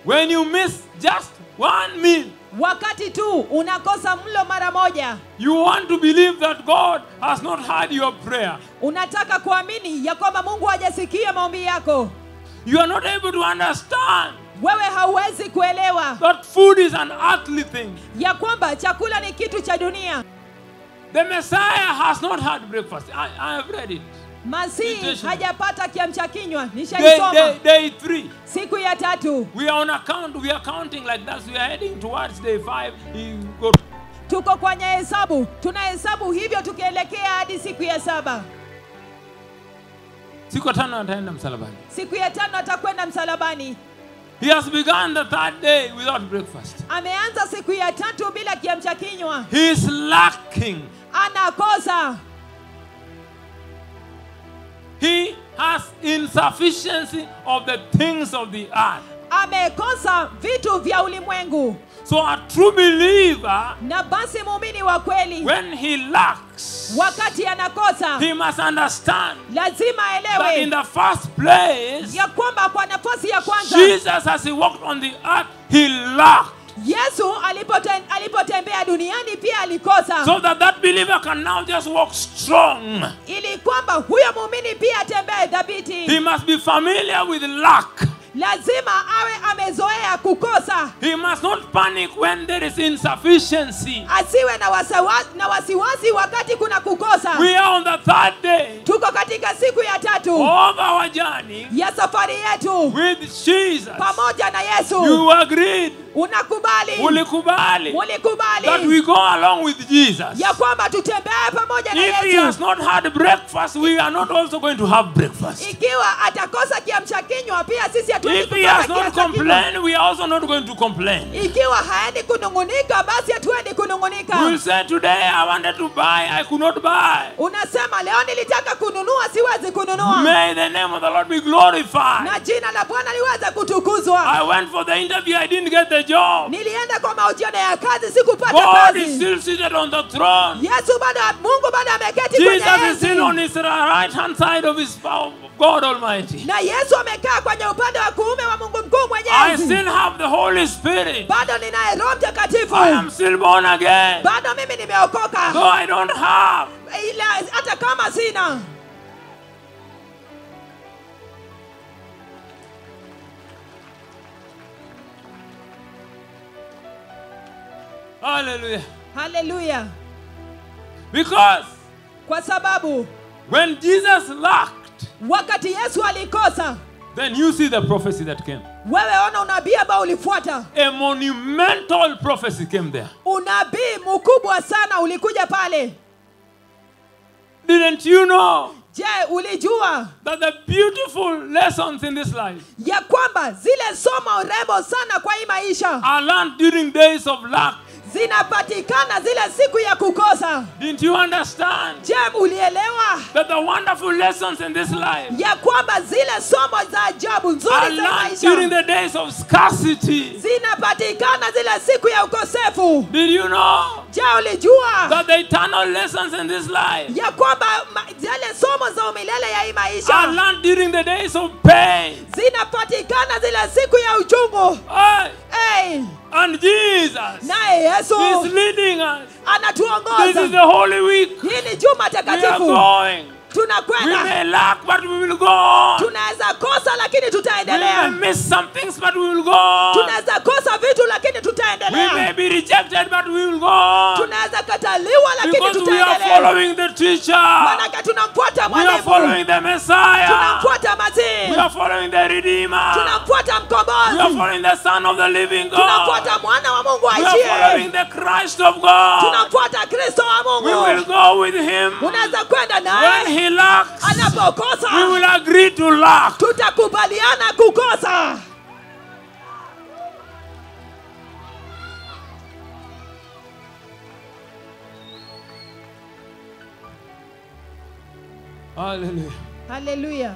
When you miss just one meal, Wakati tu unakosa mlo mara moja, you want to believe that God has not heard your prayer. unataka kuamini ya kwamba Mungu hajasikia maombi yako. You are not able to understand Wewe hauwezi kuelewa that food is an earthly thing. ya kwamba chakula ni kitu cha dunia. The Messiah has not had breakfast. I have read it. Masihi Intention. hajapata kiamsha kinywa. Nishaisoma. Day 3. Siku ya tatu. We are on account. We are counting like that. We are heading towards day 5. He go. Tuko kwenye hesabu. Tunahesabu hivyo tukielekea hadi siku ya 7. Siku ya 5 ataenda msalabani. Siku ya 5 atakwenda msalabani. He has begun the 3rd day without breakfast. Ameanza siku ya 3 bila kiamsha kinywa. He is lacking. Anakosa. He has insufficiency of the things of the earth. Amekosa vitu vya ulimwengu. So a true believer, Na basi muumini wa kweli, when he lacks, wakati anakosa, he must understand lazima that in elewe the first place, ya kwamba kwa nafasi ya kwanza, Jesus, as he walked on the earth, he lacked. Yesu alipotembea duniani pia alikosa. So that believer can now just walk strong. Ili kwamba huyo muumini pia atembee dhabiti. He must be familiar with lack. Lazima awe amezoea kukosa. He must not panic when there is insufficiency. Asiwe na wasiwasi wakati kuna kukosa. We are on the 3rd day Tuko katika siku ya 3 of our journey ya safari yetu with Jesus. pamoja na Yesu. You agreed, Unakubali, ulikubali, mulikubali that we go along with Jesus. ya kwamba tutembee pamoja na If he Yesu. has not had breakfast, we are not also going to have breakfast. Ikiwa atakosa kiamsha kinywa, pia sisi hatuwezi If he has kupata not kiamsha kinywa. complained, we are also not going to complain. Ikiwa haendi kunungunika, basi hatuendi kunungunika. We will say, today I wanted to buy, I could not buy. Unasema leo nilitaka kununua, siwezi kununua. May the name of the Lord be glorified. Na jina la Bwana liweze kutukuzwa. I went for the interview, I didn't get the job. Nilienda kwa mahojiano ya kazi, sikupata God is kazi. still seated on the throne. Mungu bado ameketi kwenye Jesus is still on enzi. his right hand side of his power, God Almighty. Na Yesu amekaa kwenye upande wa kuume wa Mungu mkuu I mwenyezi. still have the Holy Spirit. Bado ninaye Roho Mtakatifu. I am still born again. Bado mimi nimeokoka. Though I don't have. Ila hata kama sina. Hallelujah. Haleluya. Because Kwa sababu when Jesus lacked, wakati Yesu alikosa, then you see the prophecy that came. wewe ona unabii ambao ulifuata. A monumental prophecy came there. Unabii mkubwa sana ulikuja pale. Didn't you know Je, ulijua that the beautiful lessons in this life ya kwamba zile somo rembo sana kwa hii maisha are learned during days of lack? zinapatikana zile siku ya kukosa. Didn't you understand Je, ulielewa that the wonderful lessons in this life ya kwamba zile somo za ajabu are nzuri za learned during maisha the days of scarcity? zinapatikana zile siku ya ukosefu? Did you know Je, ulijua that the eternal lessons in this life ya kwamba zile somo za umilele ya hii are maisha learned during the days of pain? zinapatikana zile siku ya uchungu? Hey, Hey, and Jesus naye Yesu is leading us. This is anatuongoza. the Holy Week. Hii ni juma We are takatifu, going. We tunakwenda. may lack, but we will go on. Tunaweza kosa lakini We may tutaendelea. miss some things, but we will go on. Tunaweza kosa vitu lakini We may tutaendelea. be rejected, but we will go on. Tunaweza kataliwa lakini Because we are tutaendelea. following the teacher. Manake tunamfuata We are following mwalimu, the Messiah. tunamfuata We Masihi, are following the Redeemer. tunamfuata We are mkombozi, following the Son of the living God. tunamfuata mwana wa Mungu We are aishiye, following the Christ of God. tunamfuata Kristo wa We will Mungu. go with him. Unaweza kwenda When naye, he lacks, anapokosa we will agree to lack. tutakubaliana kukosa. Hallelujah. Haleluya.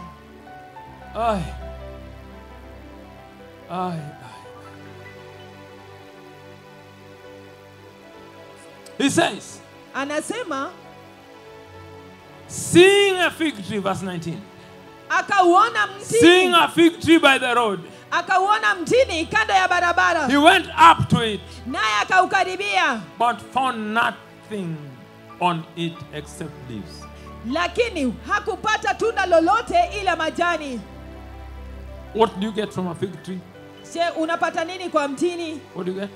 Aye. Aye. He says, Anasema seeing a fig tree, verse 19. akauona Seeing mtini, a fig tree by the road, akauona mtini kando ya barabara, he went up to it, naye akaukaribia, but found nothing on it except leaves. lakini hakupata tunda lolote ila majani. What do you get from a fig tree? Je, unapata nini kwa mtini? What do you get?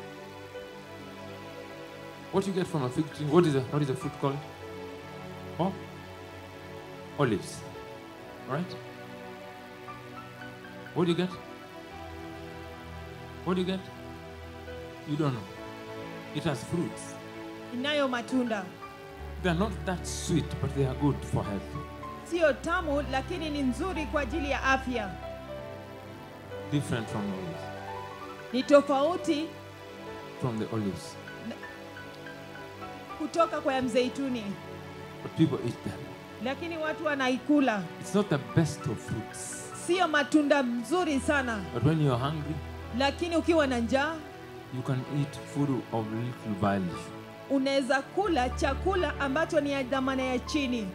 What do you get from a fig tree? What is the fruit called? Oh? Olives. Right? What do you get? What do you get? You don't know. It has fruits. Inayo matunda, They are not that sweet, but they are good for health. sio tamu lakini ni nzuri kwa ajili ya afya. Different from olives. Ni tofauti From the olives. kutoka kwa ya mzeituni, But people eat them. lakini watu wanaikula. It's not the best of fruits. Sio matunda mzuri sana, But when you're hungry, lakini ukiwa na njaa you can eat food of little value. unaweza kula chakula ambacho ni ya dhamana ya chini.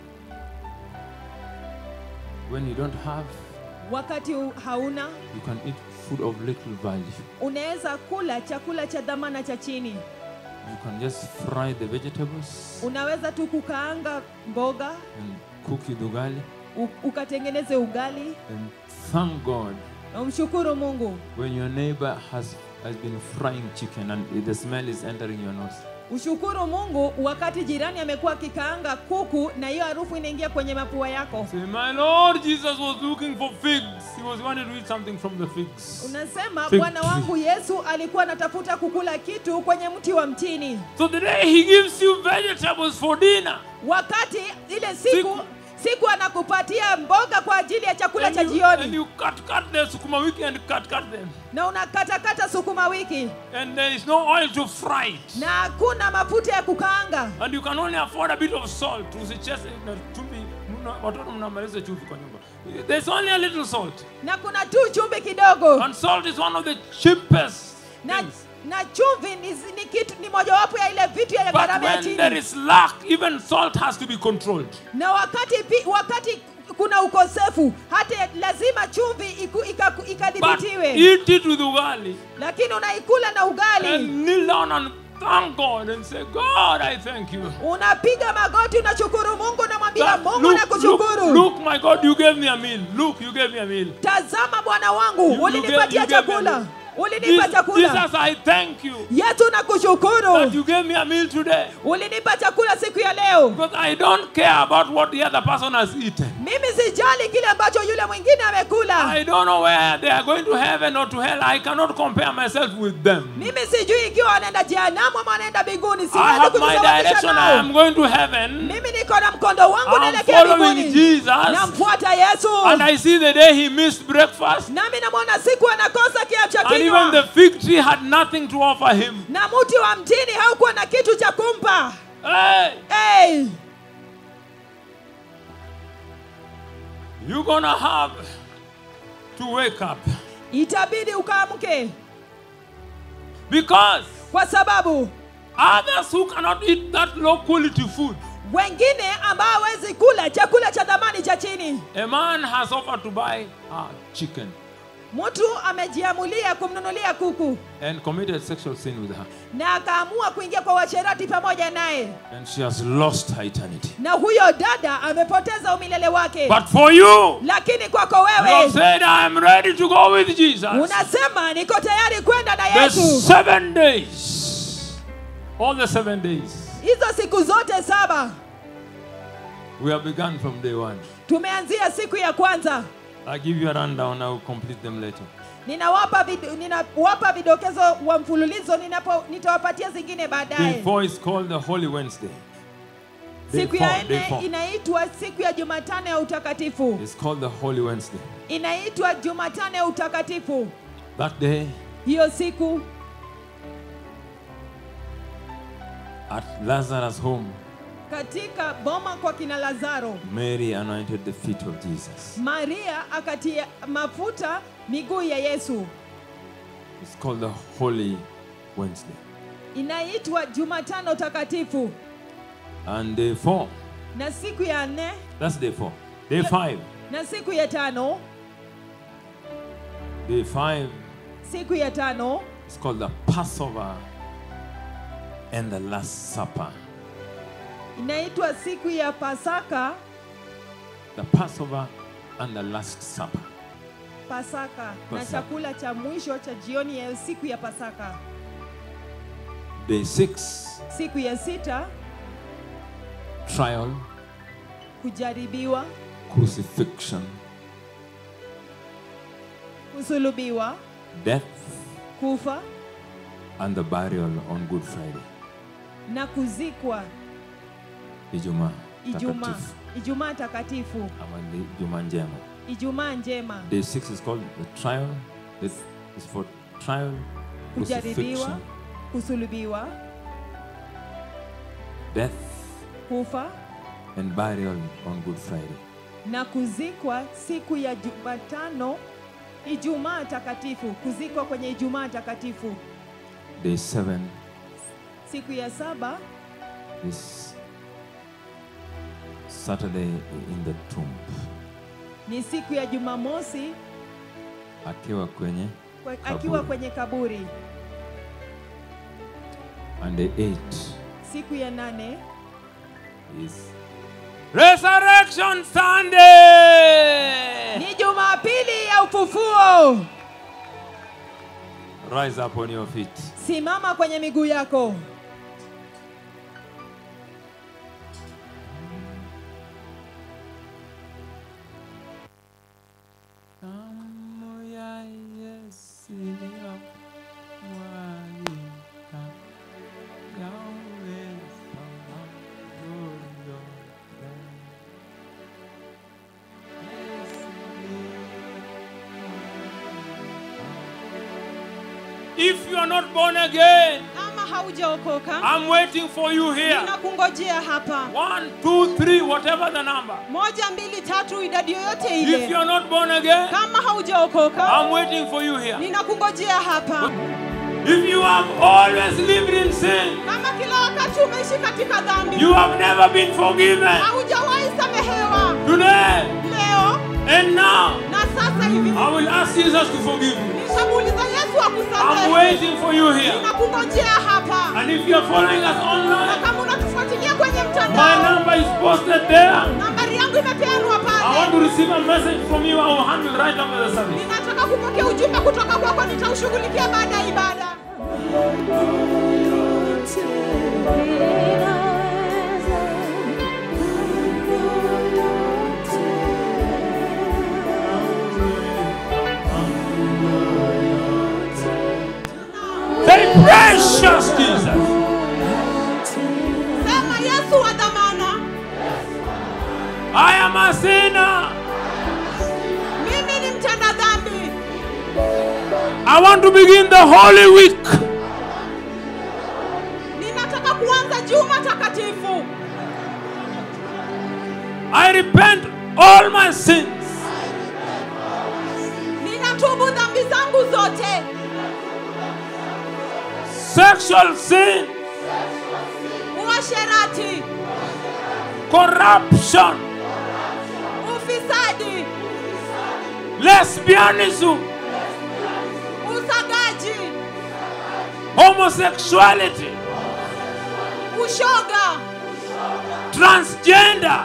When you don't have, Wakati hauna, you can eat food of little value. unaweza kula chakula cha dhamana cha chini. You can just fry the vegetables Unaweza tu kukaanga mboga, and cook it ugali ukatengeneze ugali and thank God na umshukuru Mungu. when your neighbor has been frying chicken and the smell is entering your nose. Ushukuru Mungu wakati jirani amekuwa akikaanga kuku na hiyo harufu inaingia kwenye mapua yako. Say, my Lord Jesus was looking for figs. He was wanting to eat something from the figs. Unasema Fig Bwana tree. wangu Yesu alikuwa anatafuta kukula kitu kwenye mti wa mtini. So today he gives you vegetables for dinner. Wakati ile siku anakupatia mboga kwa ajili ya chakula cha And jioni, you cut the sukuma wiki and cut them. na unakatakata sukuma wiki And there is no oil to fry it. na hakuna mafuta ya kukaanga, And you can only afford a bit of salt. Usicheze na chumvi. Watoto mnamaliza chumvi kwa nyumba. There's only a little salt. na kuna tu chumvi kidogo, And salt is one of the cheapest na things. na chumvi ni kitu, ni mojawapo ya ile vitu ya But gharama ya when there chini. is lack, even salt has to be controlled. Na wakati kuna ukosefu, hata lazima chumvi But ikadhibitiwe, eat it with ugali lakini unaikula na and ugali. kneel down and thank God and say, God, I thank you. Unapiga magoti, unashukuru Mungu, namwambia That- Mungu nakushukuru. look, my God, you gave me a meal. Look, you gave me a meal. Tazama Bwana wangu, You ulinipatia gave me chakula, ulinipa chakula. Jesus, I thank you Yesu nakushukuru, that you gave me a meal today. ulinipa chakula siku ya leo. Because I don't care about what the other person has eaten. Mimi sijali kile ambacho yule mwingine amekula. I don't know where they are going to heaven or to hell. I cannot compare myself with them. Mimi sijui ikiwa wanaenda jehanamu ama wanaenda mbinguni. I Siwezi have my kujisawazisha direction. I nao. am going to heaven. Mimi niko na mkondo wangu I'm naelekea following mbinguni. Jesus. Namfuata Yesu. And I see the day he missed breakfast. Nami namwona siku anakosa kiamsha And even the kinywa. fig tree had nothing to offer him. Na mti wa mtini haukuwa na kitu cha kumpa. Hey, Hey, you're going to have to wake up. itabidi ukaamke. Because Kwa sababu others who cannot eat that low quality food, wengine ambao hawezi kula chakula cha thamani cha chini. a man has offered to buy a chicken Mtu amejiamulia kumnunulia kuku and committed sexual sin with her. na akaamua kuingia kwa uasherati pamoja naye. And she has lost her eternity. Na huyo dada amepoteza umilele wake. But for you, Lakini kwako you have wewe said, I am ready to go with Jesus. unasema niko tayari kwenda na The Yesu. 7 days, all the 7 days, Hizo siku zote 7 we have begun from day 1. tumeanzia siku ya kwanza. I'll give you a rundown, I will complete them later. Ninawapa vidokezo wa mfululizo nitawapatia zingine baadaye. Day 4 is called the Holy Wednesday. Day Siku ya 4, day 4 4. inaitwa siku ya Jumatano ya utakatifu. It's called the Holy Wednesday. Inaitwa Jumatano ya utakatifu. That day, Hiyo siku at Lazarus' home, katika boma kwa kina Lazaro, Mary anointed the feet of Jesus. Maria akatia mafuta miguu ya Yesu. It's called the Holy Wednesday. Inaitwa Jumatano takatifu. And day 4, Na siku ya 4 that's day 4. Day 5, na siku ya 5, day 5 siku ya 5 is called the Passover and the Last Supper. inaitwa siku ya Pasaka. The Passover and the Last Supper. Pasaka na Pasaka. chakula cha mwisho cha jioni ya siku ya Pasaka. Day 6, Siku ya 6 trial, kujaribiwa, crucifixion, kusulubiwa, death, kufa and the burial on Good Friday. na kuzikwa Ijumaa Ijumaa. takatifu. Ijumaa takatifu. Ama ni Ijumaa njema. Ijumaa njema. Day 6 is called the trial. This is for trial, Kujaribiwa, crucifixion, kusulubiwa, death, kufa and burial on Good Friday. na kuzikwa siku ya Jumatano, Ijumaa takatifu, kuzikwa kwenye Ijumaa takatifu. Day 7 Siku ya 7 is Saturday in the tomb. ni siku ya Jumamosi Akiwa kwenye akiwa kwenye kaburi. and day 8 Siku ya 8 is Resurrection Sunday. ni Jumapili ya ufufuo. Rise up on your feet. Simama kwenye miguu yako. If you are not born again, Kama haujaokoka, I'm waiting for you here. ninakungojea hapa. 1, 2, 3, whatever the number. 1, 2, 3, idadi yoyote If you ile. are not born again, Kama haujaokoka, I'm waiting for you here. ninakungojea hapa. If you have always lived in sin, Kama kila wakati umeishi katika dhambi, you have never been forgiven. haujawahi samehewa, Today leo and now, na sasa hivi I will ask Jesus to forgive you. nishamuuliza Yesu I'm akusamehe. waiting for you here. Ninakungojea hapa. And if you are following us Na online, kama unatufuatilia kwenye my mtandao, number is posted there. nambari yangu imepeanwa I want pale. to receive a message from you. I will handle right after the service. Ninataka kupokea ujumbe kutoka kwako, nitaushughulikia baada ya ibada. Very precious Jesus. Sema Yesu wa dhamana, I am a sinner. Mimi ni mtenda dhambi. I want to begin the Holy Week. Ninataka kuanza juma takatifu. I repent all my sins. Ninatubu dhambi zangu zote. Sexual sin, Uasherati, corruption, ufisadi, lesbianism, usagaji, homosexuality, ushoga, transgender,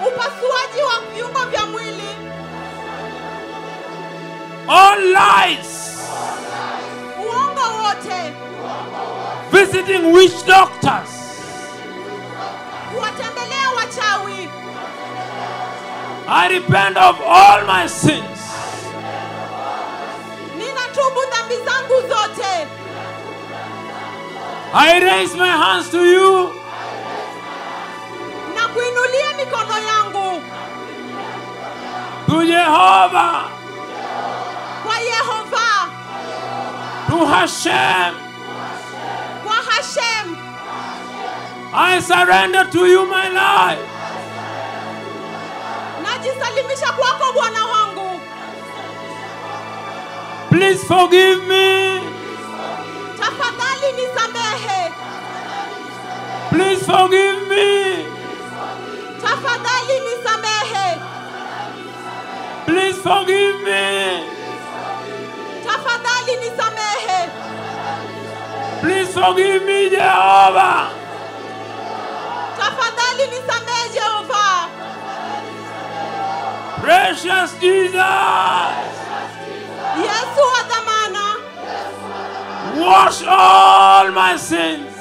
upasuaji wa viungo vya mwili, all lies, uongo wote, visiting witch doctors, kuwatembelea wachawi. I repent of all my sins. Ninatubu dhambi zangu zote. I raise my hands to you. Na kuinulia mikono yangu To Jehovah, kwa Yehova, to Hashem. kwa Hashem. I surrender to you my life. Najisalimisha kwako Bwana wangu. Please forgive me. Tafadhali nisamehe. Please forgive me. Tafadhali nisamehe. Please forgive me. Tafadhali nisamehe. Please forgive me, Jehovah. Tafadhali nisamehe Jehova. Precious Jesus. Yesu wa dhamana, Wash all my sins.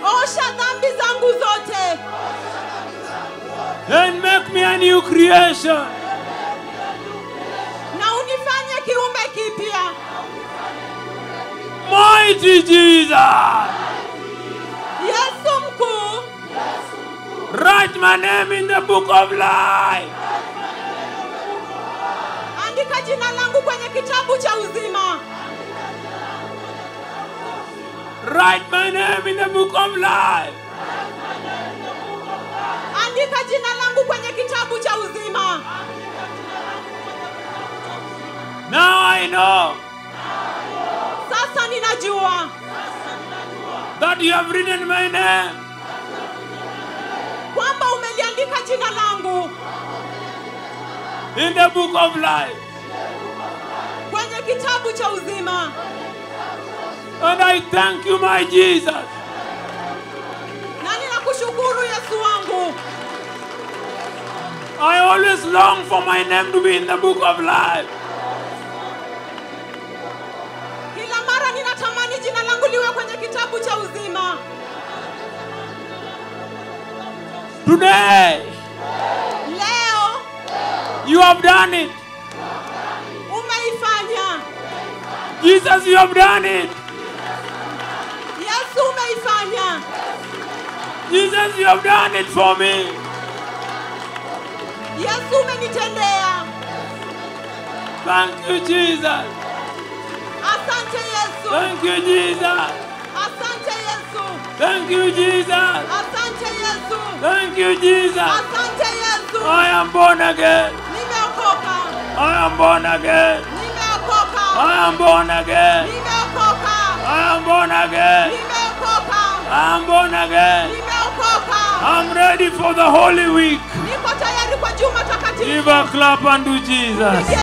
osha dhambi zangu zote And make me a new creation. na unifanye kiumbe kipya. Mighty Jesus. Yesu mkuu, Write my name in the book of life. andika jina langu kwenye kitabu cha uzima. Write my name in the book of life. Andika jina langu kwenye kitabu cha uzima. Now I know Sasa ninajua that you have written my name kwamba umeliandika jina langu in the book of life. kwenye kitabu cha uzima. And I thank you, my Jesus. Na ninakushukuru Yesu wangu. I always long for my name to be in the book of life. Kila mara ninatamani jina langu liwe kwenye kitabu cha uzima. Today, Leo you have done it. umeifanya. Jesus, you have done it. Yesu umeifanya. Jesus, you have done it for me. Yesu umenitendea. Thank you, Jesus. Asante Yesu. Thank you, Jesus. Asante Yesu. Thank you, Jesus. Asante Yesu. Thank you, Jesus. Asante Yesu. I am born again. Nimeokoka. I am born again. Nimeokoka. I am born again. Nimeokoka. I am born again. Nimeokoka. I am born again. Nimeokoka. I'm ready for the Holy Week. Niko tayari kwa juma takatifu. Give a clap unto Jesus.